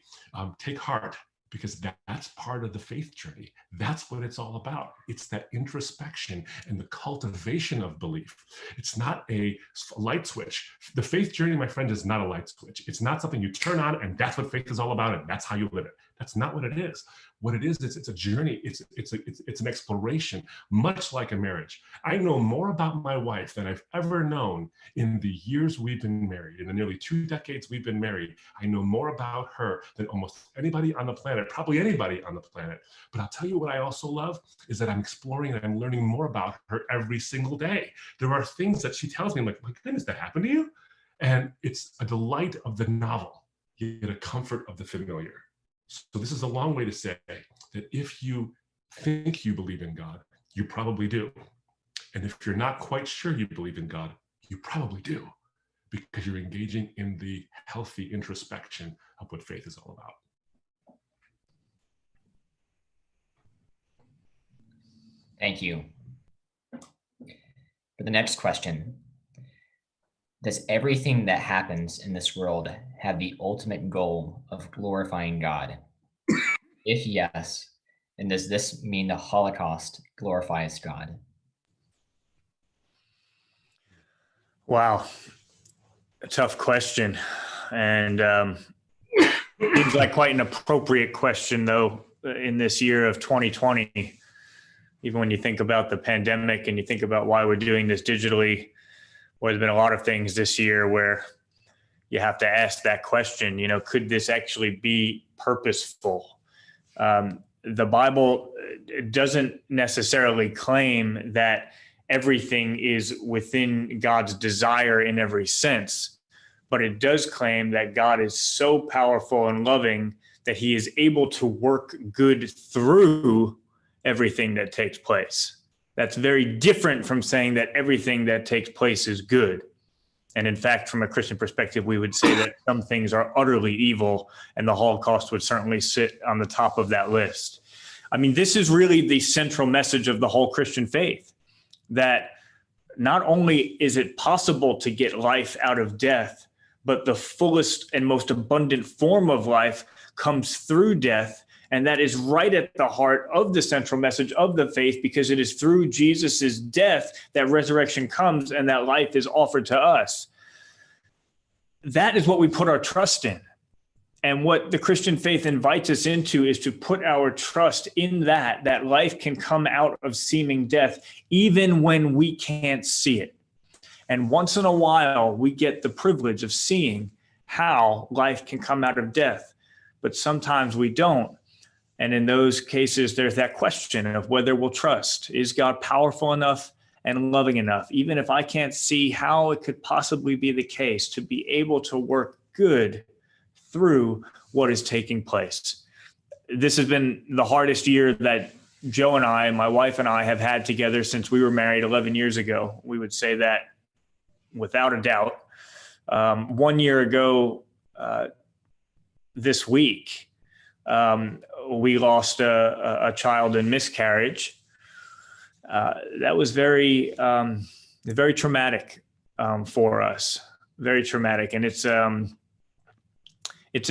take heart, because that's part of the faith journey. That's what it's all about. It's that introspection and the cultivation of belief. It's not a light switch. The faith journey, my friend, is not a light switch. It's not something you turn on and that's what faith is all about and that's how you live it. That's not what it is. What it is, it's a journey. It's an exploration, much like a marriage. I know more about my wife than I've ever known in the years we've been married. In the nearly 2 decades we've been married, I know more about her than almost anybody on the planet, probably anybody on the planet. But I'll tell you what I also love is that I'm exploring and I'm learning more about her every single day. There are things that she tells me, I'm like, my goodness, that happened to you? And it's a delight of the novel, yet a comfort of the familiar. So this is a long way to say that if you think you believe in God, you probably do. And if you're not quite sure you believe in God, you probably do, because you're engaging in the healthy introspection of what faith is all about. Thank you. For the next question, does everything that happens in this world have the ultimate goal of glorifying God? If yes, then does this mean the Holocaust glorifies God? Wow. A tough question. And seems like quite an appropriate question, though, in this year of 2020. Even when you think about the pandemic and you think about why we're doing this digitally, well, there's been a lot of things this year where you have to ask that question, could this actually be purposeful? The Bible doesn't necessarily claim that everything is within God's desire in every sense, but it does claim that God is so powerful and loving that he is able to work good through everything that takes place. That's very different from saying that everything that takes place is good. And in fact, from a Christian perspective, we would say that some things are utterly evil, and the Holocaust would certainly sit on the top of that list. I mean, this is really the central message of the whole Christian faith, that not only is it possible to get life out of death, but the fullest and most abundant form of life comes through death. And that is right at the heart of the central message of the faith, because it is through Jesus's death that resurrection comes and that life is offered to us. That is what we put our trust in. And what the Christian faith invites us into is to put our trust in that life can come out of seeming death, even when we can't see it. And once in a while, we get the privilege of seeing how life can come out of death, but sometimes we don't. And in those cases, there's that question of whether we'll trust. Is God powerful enough and loving enough, even if I can't see how it could possibly be the case, to be able to work good through what is taking place? This has been the hardest year that Joe and I, my wife and I, have had together since we were married 11 years ago. We would say that without a doubt. 1 year ago this week, we lost a child in miscarriage. That was very traumatic for us, very traumatic. And it's an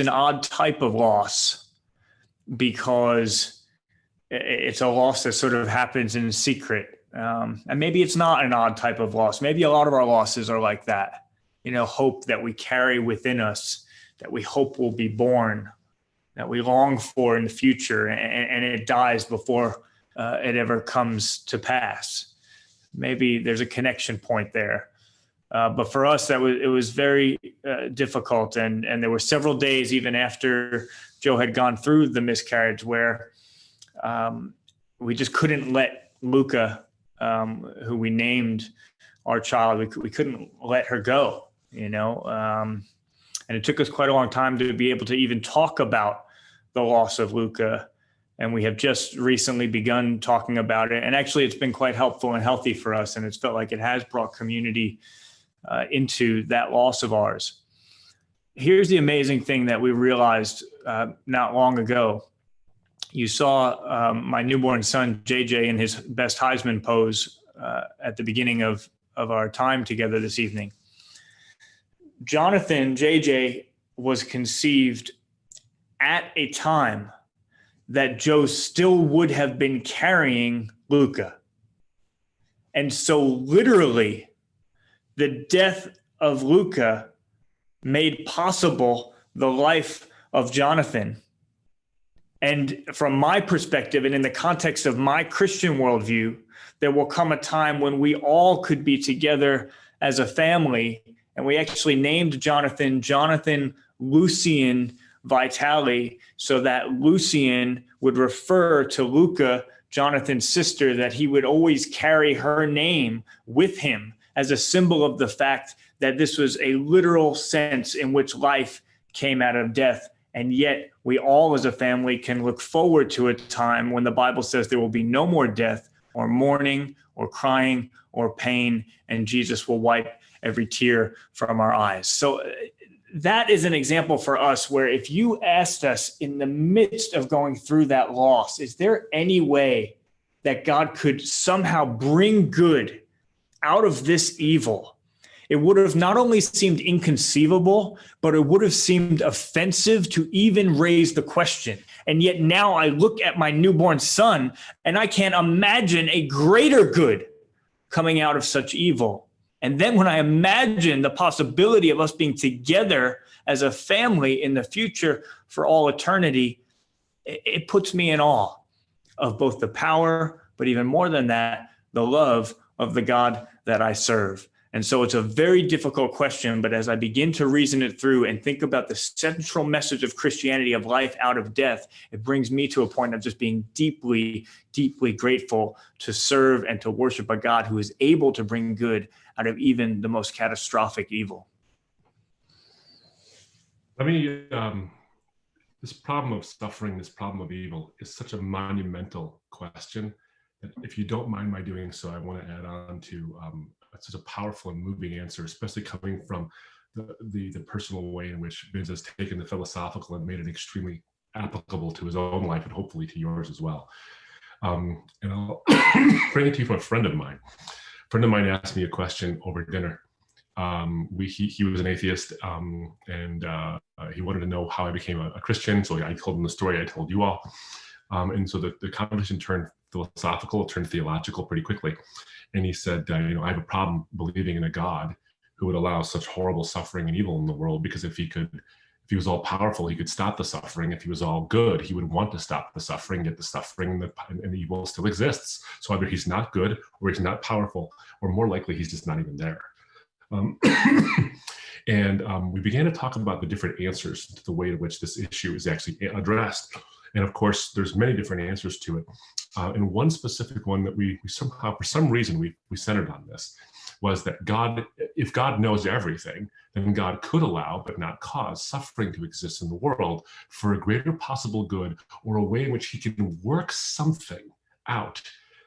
odd type of loss, because it's a loss that sort of happens in secret. And maybe it's not an odd type of loss. Maybe a lot of our losses are like that, hope that we carry within us, that we hope will be born, that we long for in the future, and it dies before it ever comes to pass. Maybe there's a connection point there. But for us, it was very difficult. And there were several days, even after Joe had gone through the miscarriage, where we just couldn't let Luca, who we named our child, we couldn't let her go, and it took us quite a long time to be able to even talk about the loss of Luca. And we have just recently begun talking about it. And actually, it's been quite helpful and healthy for us. And it's felt like it has brought community into that loss of ours. Here's the amazing thing that we realized not long ago. You saw my newborn son, JJ, in his best Heisman pose at the beginning of our time together this evening. Jonathan, JJ, was conceived at a time that Joe still would have been carrying Luca. And so literally, the death of Luca made possible the life of Jonathan. And from my perspective, and in the context of my Christian worldview, there will come a time when we all could be together as a family. And we actually named Jonathan Lucian Vitale, so that Lucian would refer to Luca, Jonathan's sister, that he would always carry her name with him as a symbol of the fact that this was a literal sense in which life came out of death. And yet we all as a family can look forward to a time when the Bible says there will be no more death or mourning or crying or pain, and Jesus will wipe every tear from our eyes. So that is an example for us where if you asked us in the midst of going through that loss, is there any way that God could somehow bring good out of this evil? It would have not only seemed inconceivable, but it would have seemed offensive to even raise the question. And yet now I look at my newborn son and I can't imagine a greater good coming out of such evil. And then when I imagine the possibility of us being together as a family in the future for all eternity, it puts me in awe of both the power, but even more than that, the love of the God that I serve. And so it's a very difficult question, but as I begin to reason it through and think about the central message of Christianity, of life out of death, it brings me to a point of just being deeply, deeply grateful to serve and to worship a God who is able to bring good out of even the most catastrophic evil. This problem of suffering, this problem of evil is such a monumental question that if you don't mind my doing so, I want to add on to such a powerful and moving answer, especially coming from the personal way in which Vince has taken the philosophical and made it extremely applicable to his own life and hopefully to yours as well. And I'll bring it to you from a friend of mine. A friend of mine asked me a question over dinner. He was an atheist, and he wanted to know how I became a Christian. So I told him the story I told you all. And so the conversation turned philosophical, turned theological pretty quickly. And he said, you know, I have a problem believing in a God who would allow such horrible suffering and evil in the world, because if he was all powerful, he could stop the suffering. If he was all good, he would want to stop the suffering, yet the suffering and the evil still exists. So either he's not good, or he's not powerful, or more likely he's just not even there. And we began to talk about the different answers to the way in which this issue is actually addressed. And of course, there's many different answers to it. And one specific one that we somehow, for some reason, we centered on this, was that God, if God knows everything, then God could allow, but not cause, suffering to exist in the world for a greater possible good, or a way in which he can work something out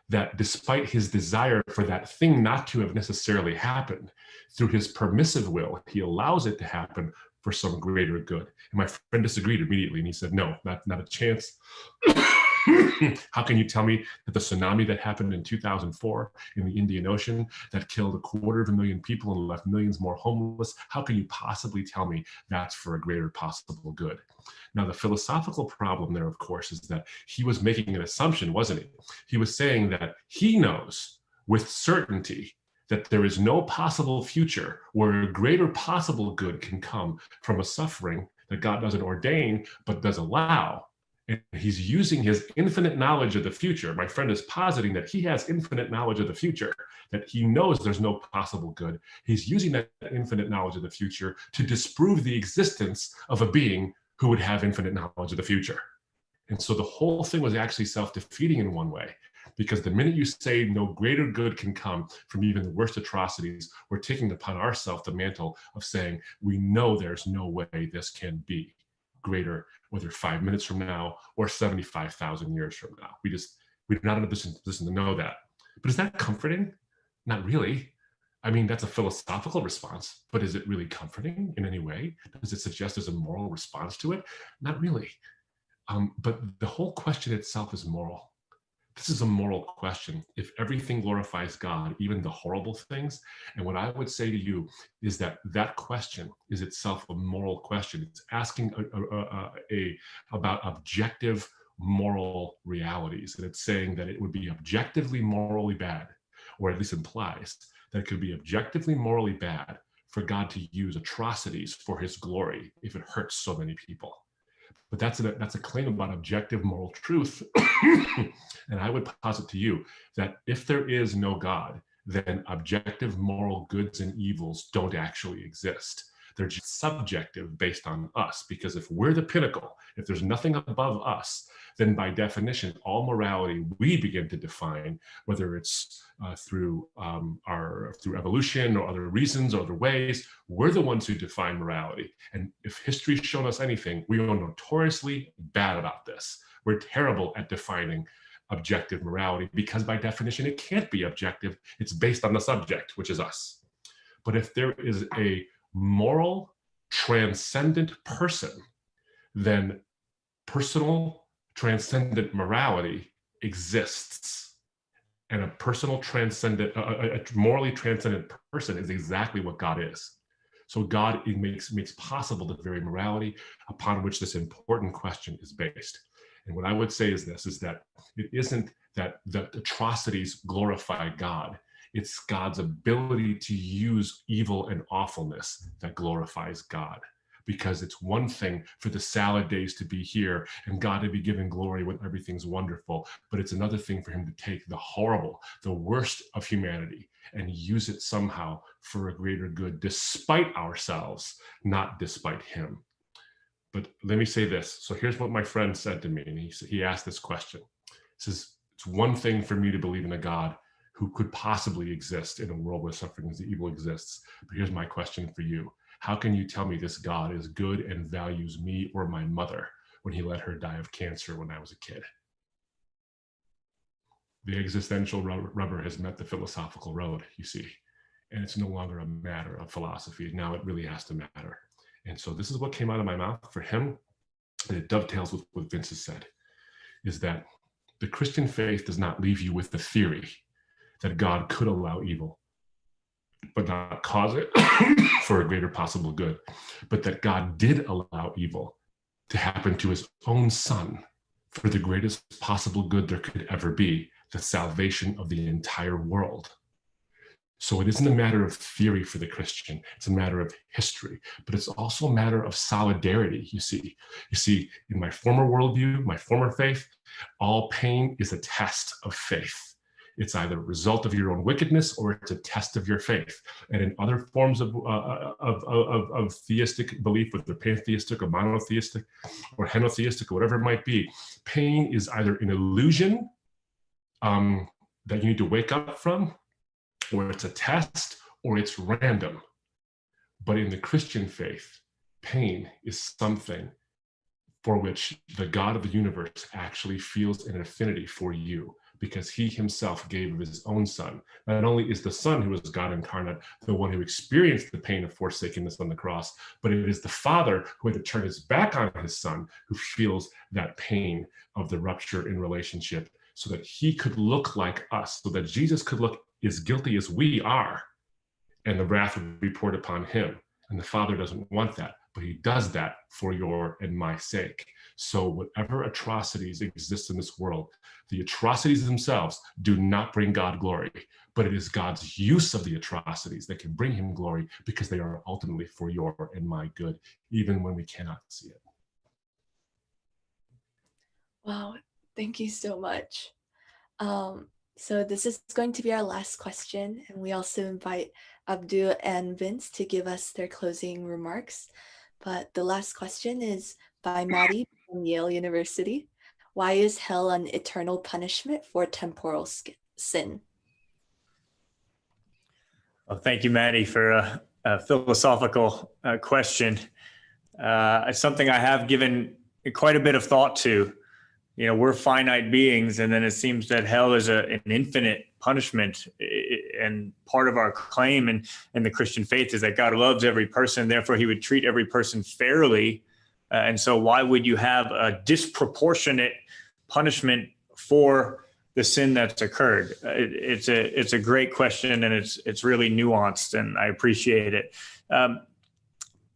that, despite his desire for that thing not to have necessarily happened, through his permissive will, he allows it to happen for some greater good. And my friend disagreed immediately, and he said, no, not a chance. How can you tell me that the tsunami that happened in 2004 in the Indian Ocean, that killed 250,000 people and left millions more homeless, how can you possibly tell me that's for a greater possible good? Now, the philosophical problem there, of course, is that he was making an assumption, wasn't he? He was saying that he knows with certainty that there is no possible future where a greater possible good can come from a suffering that God doesn't ordain, but does allow. And he's using his infinite knowledge of the future. My friend is positing that he has infinite knowledge of the future, that he knows there's no possible good. He's using that infinite knowledge of the future to disprove the existence of a being who would have infinite knowledge of the future. And so the whole thing was actually self-defeating in one way, because the minute you say no greater good can come from even the worst atrocities, we're taking upon ourselves the mantle of saying, we know there's no way this can be greater, whether 5 minutes from now or 75,000 years from now. We're not in a position to know that. But is that comforting? Not really. I mean, that's a philosophical response, but is it really comforting in any way? Does it suggest there's a moral response to it? Not really. But the whole question itself is moral. This is a moral question. If everything glorifies God, even the horrible things, and what I would say to you is that that question is itself a moral question. It's asking about objective moral realities, and it's saying that it would be objectively morally bad, or at least implies that it could be objectively morally bad for God to use atrocities for his glory if it hurts so many people. But that's a claim about objective moral truth. And I would posit to you that if there is no God, then objective moral goods and evils don't actually exist. They're just subjective based on us, because if we're the pinnacle, if there's nothing above us, then by definition, all morality we begin to define, whether it's through evolution or other reasons or other ways, we're the ones who define morality. And if history's shown us anything, we are notoriously bad about this. We're terrible at defining objective morality, because by definition, it can't be objective. It's based on the subject, which is us. But if there is a moral, transcendent person, then personal, transcendent morality exists. And a personal, transcendent, a morally transcendent person is exactly what God is. So God makes possible the very morality upon which this important question is based. And what I would say is this, is that it isn't that the atrocities glorify God. It's God's ability to use evil and awfulness that glorifies God. Because it's one thing for the salad days to be here and God to be given glory when everything's wonderful, but it's another thing for him to take the horrible, the worst of humanity, and use it somehow for a greater good, despite ourselves, not despite him. But let me say this. So here's what my friend said to me, and he asked this question. He says, it's one thing for me to believe in a God who could possibly exist in a world where suffering and evil exists. But here's my question for you. How can you tell me this God is good and values me or my mother when he let her die of cancer when I was a kid? The existential rubber has met the philosophical road, you see. and it's no longer a matter of philosophy. Now it really has to matter. And so this is what came out of my mouth for him, and it dovetails with what Vince has said, is that the Christian faith does not leave you with the theory that God could allow evil, but not cause it for a greater possible good, but that God did allow evil to happen to his own son for the greatest possible good there could ever be, the salvation of the entire world. So it isn't a matter of theory for the Christian, it's a matter of history, but it's also a matter of solidarity, you see. You see, in my former worldview, my former faith, all pain is a test of faith. It's either a result of your own wickedness or it's a test of your faith. And in other forms of theistic belief, whether pantheistic or monotheistic or henotheistic or whatever it might be, pain is either an illusion that you need to wake up from, or it's a test, or it's random. But in the Christian faith, pain is something for which the God of the universe actually feels an affinity for you, because he himself gave of his own son. Not only is the Son, who is God incarnate, the one who experienced the pain of forsakenness on the cross, but it is the Father who had to turn his back on his Son, who feels that pain of the rupture in relationship, so that he could look like us, so that Jesus could look as guilty as we are, and the wrath would be poured upon him. And the Father doesn't want that, but he does that for your and my sake. So whatever atrocities exist in this world, the atrocities themselves do not bring God glory, but it is God's use of the atrocities that can bring him glory, because they are ultimately for your and my good, even when we cannot see it. Wow, thank you so much. So this is going to be our last question, and we also invite Abdul and Vince to give us their closing remarks. But the last question is by Maddie from Yale University. Why is hell an eternal punishment for temporal sin? Well, thank you, Maddie, for a philosophical question. It's something I have given quite a bit of thought to. You know, we're finite beings, and then it seems that hell is an infinite punishment. And part of our claim in the Christian faith is that God loves every person, therefore he would treat every person fairly. And so why would you have a disproportionate punishment for the sin that's occurred? It's a great question, and it's really nuanced, and I appreciate it.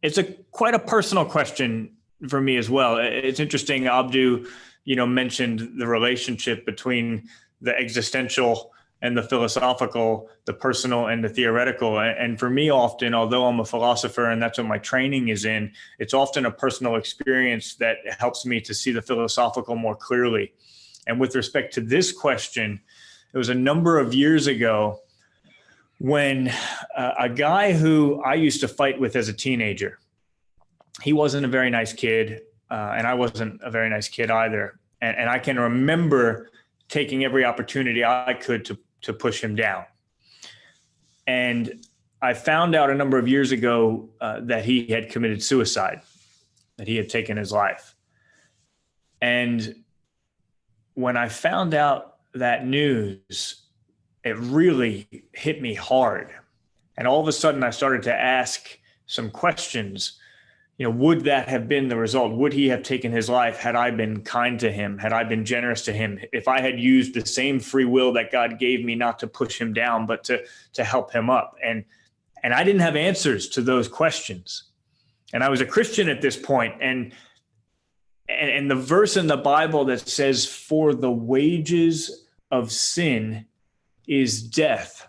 It's quite a personal question for me as well. It's interesting, Abdu, mentioned the relationship between the existential and the philosophical, the personal and the theoretical. And for me, often, although I'm a philosopher and that's what my training is in, it's often a personal experience that helps me to see the philosophical more clearly. And with respect to this question, it was a number of years ago when a guy who I used to fight with as a teenager, he wasn't a very nice kid. And I wasn't a very nice kid either. And I can remember taking every opportunity I could to push him down. And I found out a number of years ago that he had committed suicide, that he had taken his life. And when I found out that news, it really hit me hard. And all of a sudden I started to ask some questions. Would that have been the result? Would he have taken his life had I been kind to him? Had I been generous to him? If I had used the same free will that God gave me, not to push him down, but to help him up. And I didn't have answers to those questions. And I was a Christian at this point. And the verse in the Bible that says, for the wages of sin is death.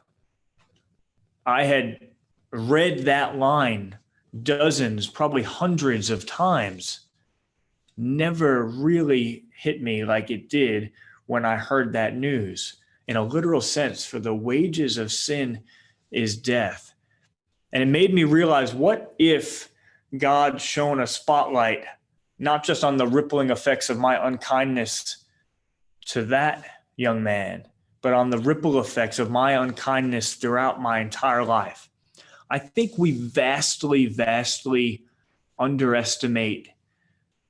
I had read that line dozens, probably hundreds of times, never really hit me like it did when I heard that news. In a literal sense, for the wages of sin is death. And it made me realize, what if God shone a spotlight, not just on the rippling effects of my unkindness to that young man, but on the ripple effects of my unkindness throughout my entire life? I think we vastly, vastly underestimate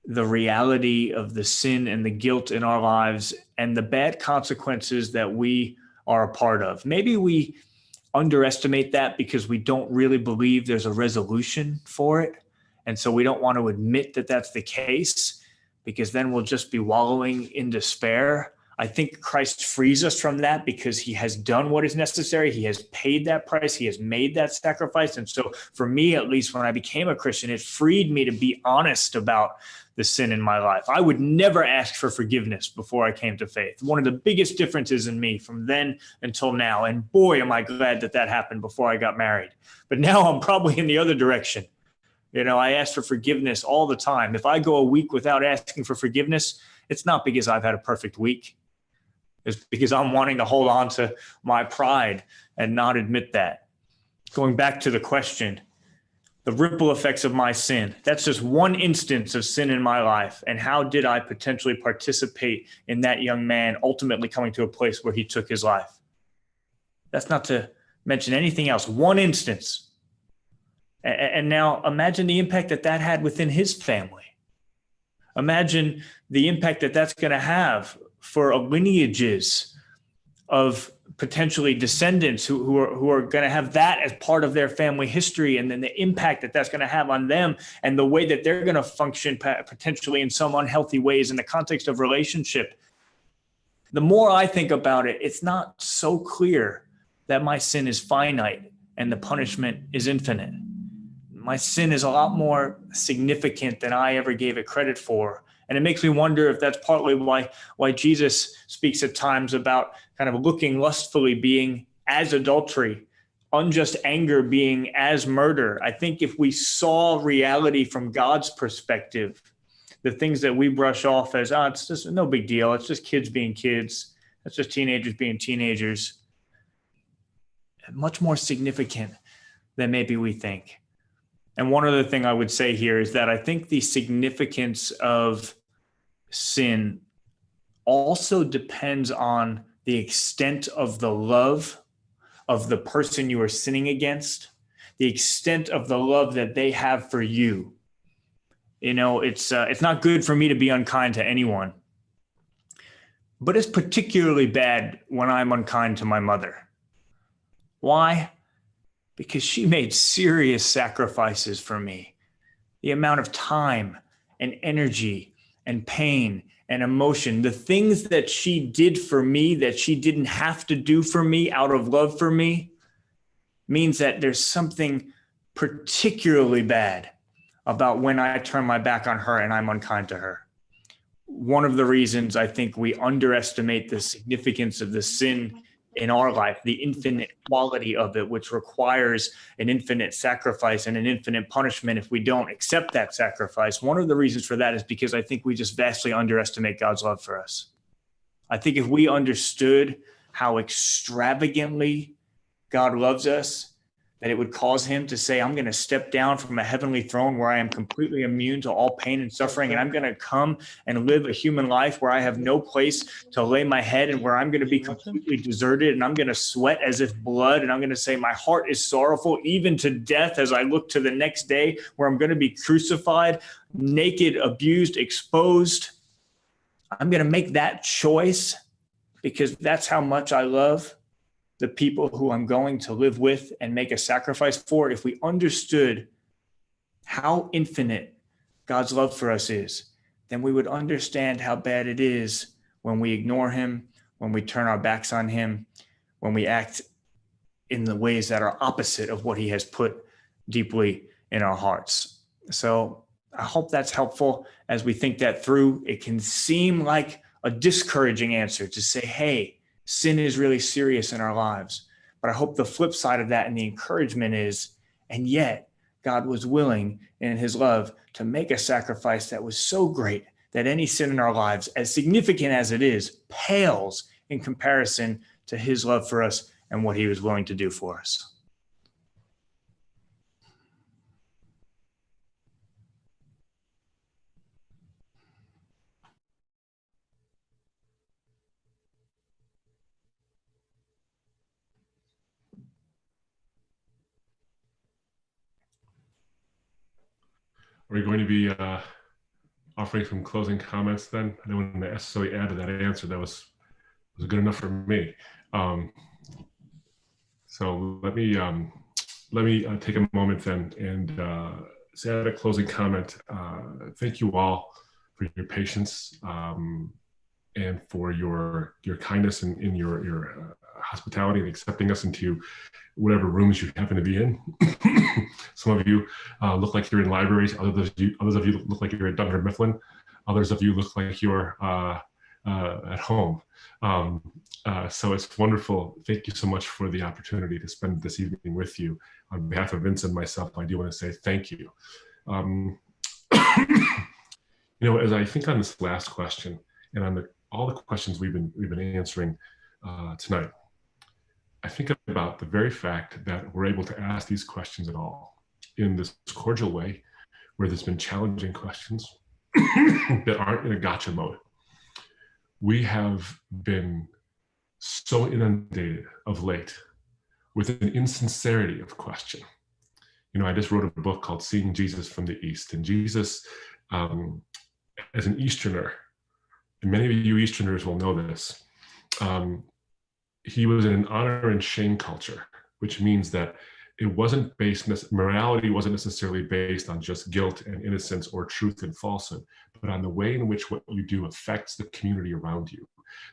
the reality of the sin and the guilt in our lives and the bad consequences that we are a part of. Maybe we underestimate that because we don't really believe there's a resolution for it. And so we don't want to admit that that's the case, because then we'll just be wallowing in despair. I think Christ frees us from that because he has done what is necessary. He has paid that price. He has made that sacrifice. And so for me, at least when I became a Christian, it freed me to be honest about the sin in my life. I would never ask for forgiveness before I came to faith. One of the biggest differences in me from then until now. And boy, am I glad that that happened before I got married. But now I'm probably in the other direction. You know, I ask for forgiveness all the time. If I go a week without asking for forgiveness, it's not because I've had a perfect week. It's because I'm wanting to hold on to my pride and not admit that. Going back to the question, the ripple effects of my sin. That's just one instance of sin in my life. And how did I potentially participate in that young man ultimately coming to a place where he took his life? That's not to mention anything else. One instance. And now imagine the impact that that had within his family. Imagine the impact that that's going to have for lineages of potentially descendants who are going to have that as part of their family history, and then the impact that that's going to have on them and the way that they're going to function potentially in some unhealthy ways in the context of relationship. The more I think about it, it's not so clear that my sin is finite and the punishment is infinite. My sin is a lot more significant than I ever gave it credit for. And it makes me wonder if that's partly why Jesus speaks at times about kind of looking lustfully being as adultery, unjust anger being as murder. I think if we saw reality from God's perspective, the things that we brush off as, it's just no big deal. It's just kids being kids. It's just teenagers being teenagers. Much more significant than maybe we think. And one other thing I would say here is that I think the significance of sin also depends on the extent of the love of the person you are sinning against, the extent of the love that they have for you. You know, it's not good for me to be unkind to anyone, but it's particularly bad when I'm unkind to my mother. Why? Because she made serious sacrifices for me. The amount of time and energy and pain and emotion, the things that she did for me that she didn't have to do for me out of love for me, means that there's something particularly bad about when I turn my back on her and I'm unkind to her. One of the reasons I think we underestimate the significance of the sin in our life, the infinite quality of it, which requires an infinite sacrifice and an infinite punishment if we don't accept that sacrifice. One of the reasons for that is because I think we just vastly underestimate God's love for us. I think if we understood how extravagantly God loves us, that it would cause him to say, I'm going to step down from a heavenly throne where I am completely immune to all pain and suffering, and I'm going to come and live a human life where I have no place to lay my head and where I'm going to be completely deserted, and I'm going to sweat as if blood, and I'm going to say my heart is sorrowful even to death as I look to the next day where I'm going to be crucified, naked, abused, exposed. I'm going to make that choice because that's how much I love the people who I'm going to live with and make a sacrifice for. If we understood how infinite God's love for us is, then we would understand how bad it is when we ignore him, when we turn our backs on him, when we act in the ways that are opposite of what he has put deeply in our hearts. So I hope that's helpful as we think that through. It can seem like a discouraging answer to say, hey, sin is really serious in our lives. But I hope the flip side of that and the encouragement is, and yet God was willing in his love to make a sacrifice that was so great that any sin in our lives, as significant as it is, pales in comparison to his love for us and what he was willing to do for us. Are we going to be offering some closing comments then? I don't want to necessarily add to that answer. That was good enough for me. So let me take a moment then and say a closing comment. Thank you all for your patience and for your kindness and in your hospitality and accepting us into whatever rooms you happen to be in. Some of you look like you're in libraries. Others of you look like you're at Dunder Mifflin. Others of you look like you're at home. So it's wonderful. Thank you so much for the opportunity to spend this evening with you. On behalf of Vince and myself, I do want to say thank you. As I think on this last question and on all the questions we've been answering tonight, I think about the very fact that we're able to ask these questions at all in this cordial way, where there's been challenging questions that aren't in a gotcha mode. We have been so inundated of late with an insincerity of question. I just wrote a book called Seeing Jesus from the East, and Jesus, as an Easterner, and many of you Easterners will know this, he was in an honor and shame culture, which means that it wasn't morality wasn't necessarily based on just guilt and innocence or truth and falsehood, but on the way in which what you do affects the community around you.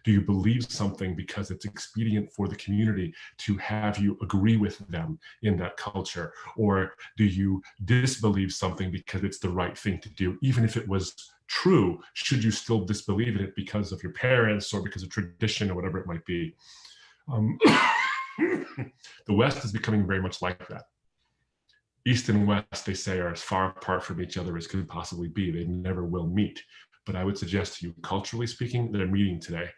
Do you believe something because it's expedient for the community to have you agree with them in that culture? Or do you disbelieve something because it's the right thing to do? Even if it was true, should you still disbelieve in it because of your parents or because of tradition or whatever it might be? The West is becoming very much like that. East and West, they say, are as far apart from each other as could possibly be. They never will meet. But I would suggest to you, culturally speaking, they're meeting today.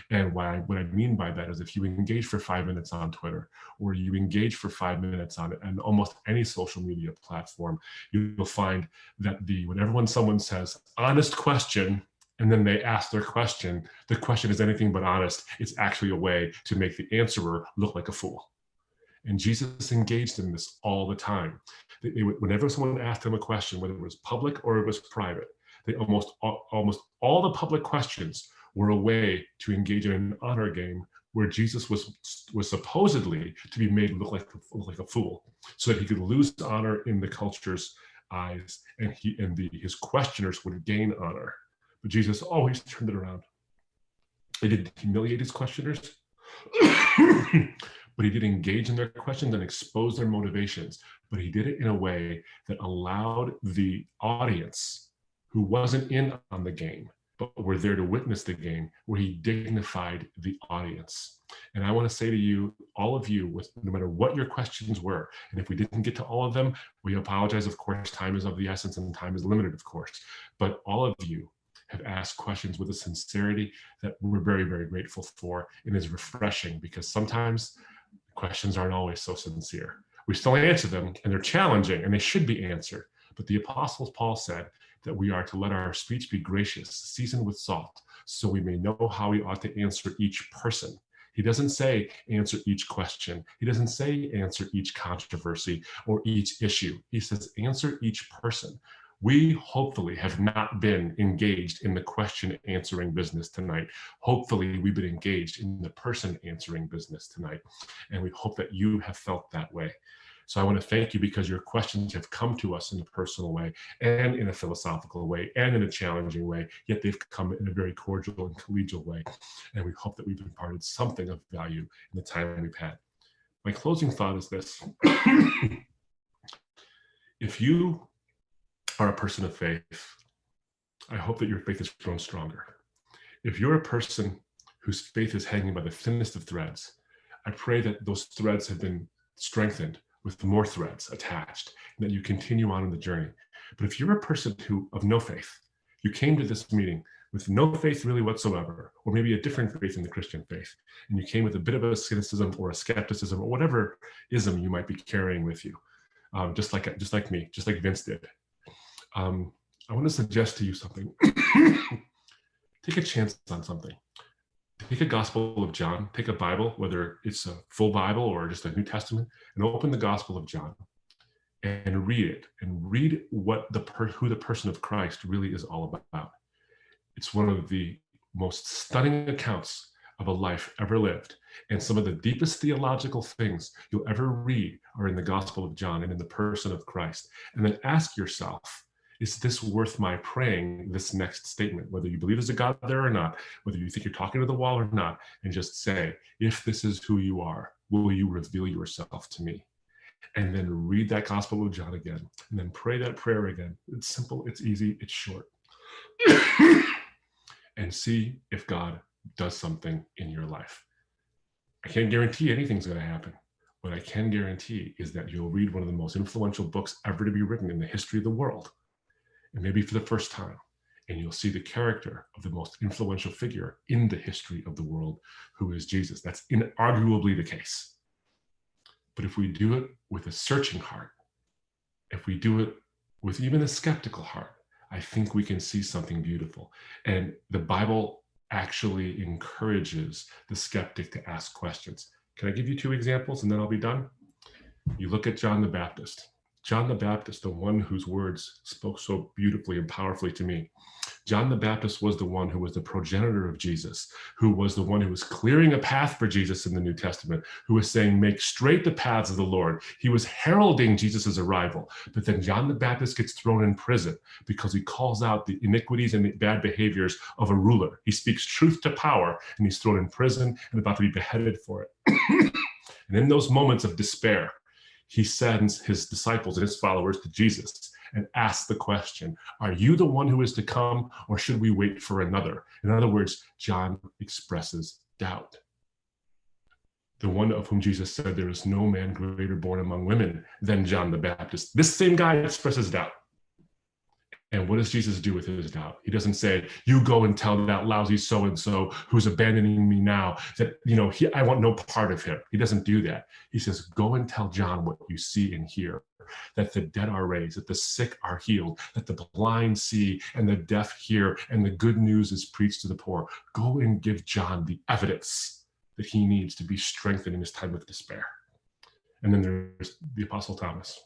And what I mean by that is if you engage for 5 minutes on Twitter, or you engage for 5 minutes on almost any social media platform, you'll find that when someone says, honest question, and then they ask their question, the question is anything but honest. It's actually a way to make the answerer look like a fool. And Jesus engaged in this all the time. Whenever someone asked him a question, whether it was public or it was private, almost all the public questions were a way to engage in an honor game where Jesus was supposedly to be made look like a fool, so that he could lose honor in the culture's eyes, and his questioners would gain honor. But Jesus always turned it around. He didn't humiliate his questioners, but he did engage in their questions and expose their motivations. But he did it in a way that allowed the audience, who wasn't in on the game, but were there to witness the game, where he dignified the audience. And I want to say to you, all of you, no matter what your questions were, and if we didn't get to all of them, we apologize. Of course, time is of the essence and time is limited, of course. But all of you have asked questions with a sincerity that we're very, very grateful for, and is refreshing, because sometimes questions aren't always so sincere. We still answer them, and they're challenging, and they should be answered. But the Apostle Paul said that we are to let our speech be gracious, seasoned with salt, so we may know how we ought to answer each person. He doesn't say answer each question. He doesn't say answer each controversy or each issue. He says answer each person. We hopefully have not been engaged in the question answering business tonight. Hopefully we've been engaged in the person answering business tonight. And we hope that you have felt that way. So I want to thank you, because your questions have come to us in a personal way and in a philosophical way and in a challenging way, yet they've come in a very cordial and collegial way. And we hope that we've imparted something of value in the time we've had. My closing thought is this. If you are a person of faith, I hope that your faith has grown stronger. If you're a person whose faith is hanging by the thinnest of threads, I pray that those threads have been strengthened with more threads attached, and that you continue on in the journey. But if you're a person of no faith, you came to this meeting with no faith really whatsoever, or maybe a different faith in the Christian faith, and you came with a bit of a cynicism or a skepticism or whatever ism you might be carrying with you, just like me, just like Vince did. I want to suggest to you something. Take a chance on something. Take a Gospel of John, take a Bible, whether it's a full Bible or just a New Testament, and open the Gospel of John and read it, and read who the person of Christ really is all about. It's one of the most stunning accounts of a life ever lived. And some of the deepest theological things you'll ever read are in the Gospel of John and in the person of Christ. And then ask yourself, is this worth my praying this next statement, whether you believe there's a God there or not, whether you think you're talking to the wall or not, and just say, if this is who you are, will you reveal yourself to me? And then read that Gospel of John again, and then pray that prayer again. It's simple, it's easy, it's short. And see if God does something in your life. I can't guarantee anything's going to happen. What I can guarantee is that you'll read one of the most influential books ever to be written in the history of the world, and maybe for the first time, and you'll see the character of the most influential figure in the history of the world, who is Jesus. That's inarguably the case. But if we do it with a searching heart, if we do it with even a skeptical heart, I think we can see something beautiful. And the Bible actually encourages the skeptic to ask questions. Can I give you 2 examples and then I'll be done? You look at John the Baptist. John the Baptist, the one whose words spoke so beautifully and powerfully to me. John the Baptist was the one who was the progenitor of Jesus, who was the one who was clearing a path for Jesus in the New Testament, who was saying, make straight the paths of the Lord. He was heralding Jesus's arrival. But then John the Baptist gets thrown in prison because he calls out the iniquities and the bad behaviors of a ruler. He speaks truth to power, and he's thrown in prison and about to be beheaded for it. And in those moments of despair, he sends his disciples and his followers to Jesus and asks the question, are you the one who is to come, or should we wait for another? In other words, John expresses doubt. The one of whom Jesus said, there is no man greater born among women than John the Baptist. This same guy expresses doubt. And what does Jesus do with his doubt? He doesn't say, you go and tell that lousy so-and-so who's abandoning me now that, I want no part of him. He doesn't do that. He says, go and tell John what you see and hear, that the dead are raised, that the sick are healed, that the blind see and the deaf hear, and the good news is preached to the poor. Go and give John the evidence that he needs to be strengthened in his time of despair. And then there's the Apostle Thomas.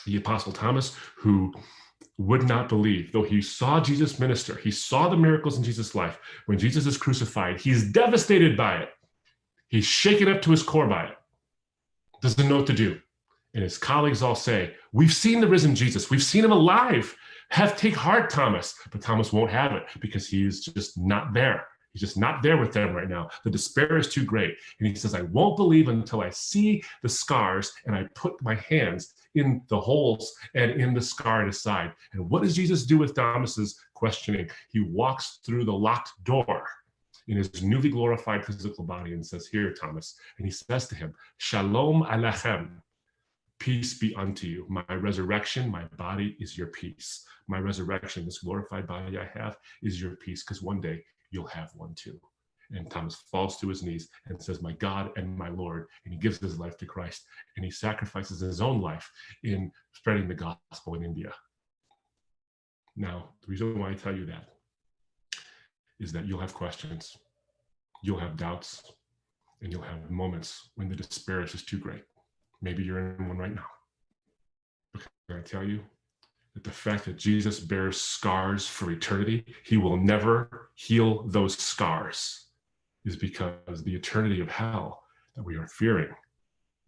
The Apostle Thomas, who would not believe, though he saw Jesus minister, he saw the miracles in Jesus' life. When Jesus is crucified, he's devastated by it. He's shaken up to his core by it. Doesn't know what to do. And his colleagues all say, we've seen the risen Jesus. We've seen him alive. Take heart, Thomas. But Thomas won't have it because he's just not there. He's just not there with them right now. The despair is too great. And he says, I won't believe until I see the scars and I put my hands in the holes and in the scar in his side. And what does Jesus do with Thomas's questioning? He walks through the locked door in his newly glorified physical body and says, here, Thomas. And he says to him, Shalom Aleichem, peace be unto you. My resurrection, my body is your peace. My resurrection, this glorified body I have, is your peace, because one day you'll have one too. And Thomas falls to his knees and says, my God and my Lord, and he gives his life to Christ, and he sacrifices his own life in spreading the gospel in India. Now, the reason why I tell you that is that you'll have questions, you'll have doubts, and you'll have moments when the despair is just too great. Maybe you're in one right now. But can I tell you that the fact that Jesus bears scars for eternity, he will never heal those scars, is because the eternity of hell that we are fearing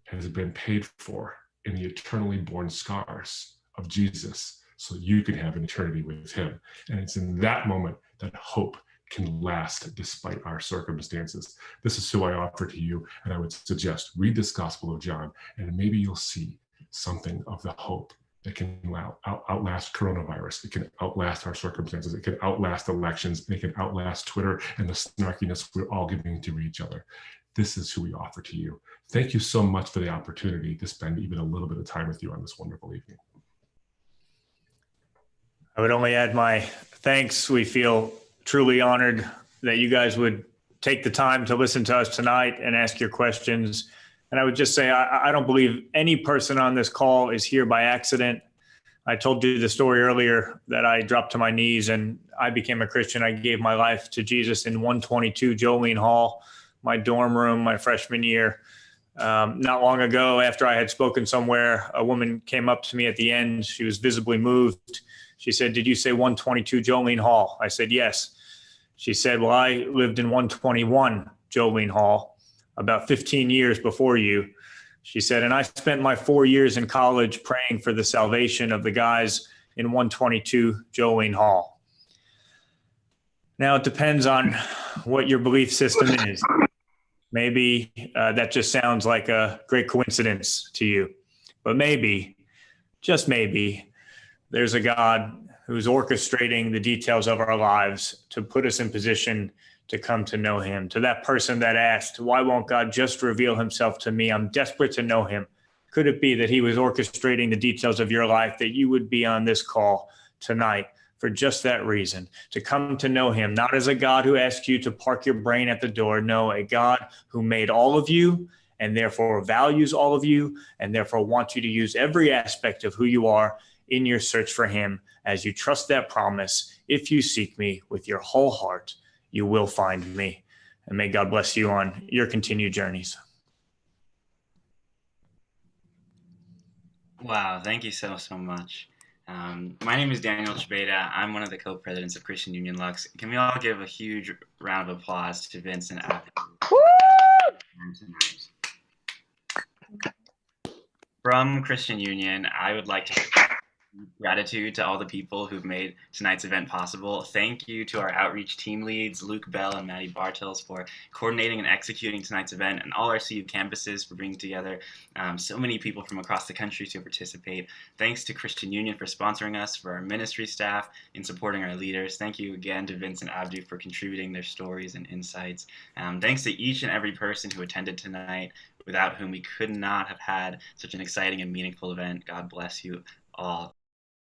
has been paid for in the eternally born scars of Jesus, so you can have an eternity with him. And it's in that moment that hope can last despite our circumstances. This is who I offer to you, and I would suggest read this Gospel of John, and maybe you'll see something of the hope that can outlast coronavirus. It can outlast our circumstances. It can outlast elections. And it can outlast Twitter and the snarkiness we're all giving to each other. This is who we offer to you. Thank you so much for the opportunity to spend even a little bit of time with you on this wonderful evening. I would only add my thanks. We feel truly honored that you guys would take the time to listen to us tonight and ask your questions. And I would just say, I don't believe any person on this call is here by accident. I told you the story earlier that I dropped to my knees and I became a Christian. I gave my life to Jesus in 122 Jolene Hall, my dorm room, my freshman year. Not long ago, after I had spoken somewhere, a woman came up to me at the end. She was visibly moved. She said, "Did you say 122 Jolene Hall?" I said, "Yes." She said, well, I lived in 121 Jolene Hall about 15 years before you. She said, and I spent my 4 years in college praying for the salvation of the guys in 122 Jolene Hall. Now, it depends on what your belief system is. Maybe that just sounds like a great coincidence to you. But maybe, just maybe, there's a God who's orchestrating the details of our lives to put us in position to come to know him. To that person that asked, why won't God just reveal himself to me? I'm desperate to know him. Could it be that he was orchestrating the details of your life, that you would be on this call tonight for just that reason, to come to know him, not as a God who asks you to park your brain at the door. No, a God who made all of you and therefore values all of you and therefore wants you to use every aspect of who you are in your search for him. As you trust that promise, if you seek me with your whole heart, you will find me. And may God bless you on your continued journeys. Wow, thank you so much. My name is Daniel Chbeda. I'm one of the co-presidents of Christian Union Lux. Can we all give a huge round of applause to Vince and Abby tonight? From Christian Union, I would like to gratitude to all the people who've made tonight's event possible. Thank you to our outreach team leads, Luke Bell and Maddie Bartels, for coordinating and executing tonight's event, and all our CU campuses for bringing together so many people from across the country to participate. Thanks to Christian Union for sponsoring us, for our ministry staff in supporting our leaders. Thank you again to Vince and Abdu for contributing their stories and insights. Thanks to each and every person who attended tonight, without whom we could not have had such an exciting and meaningful event. God bless you all.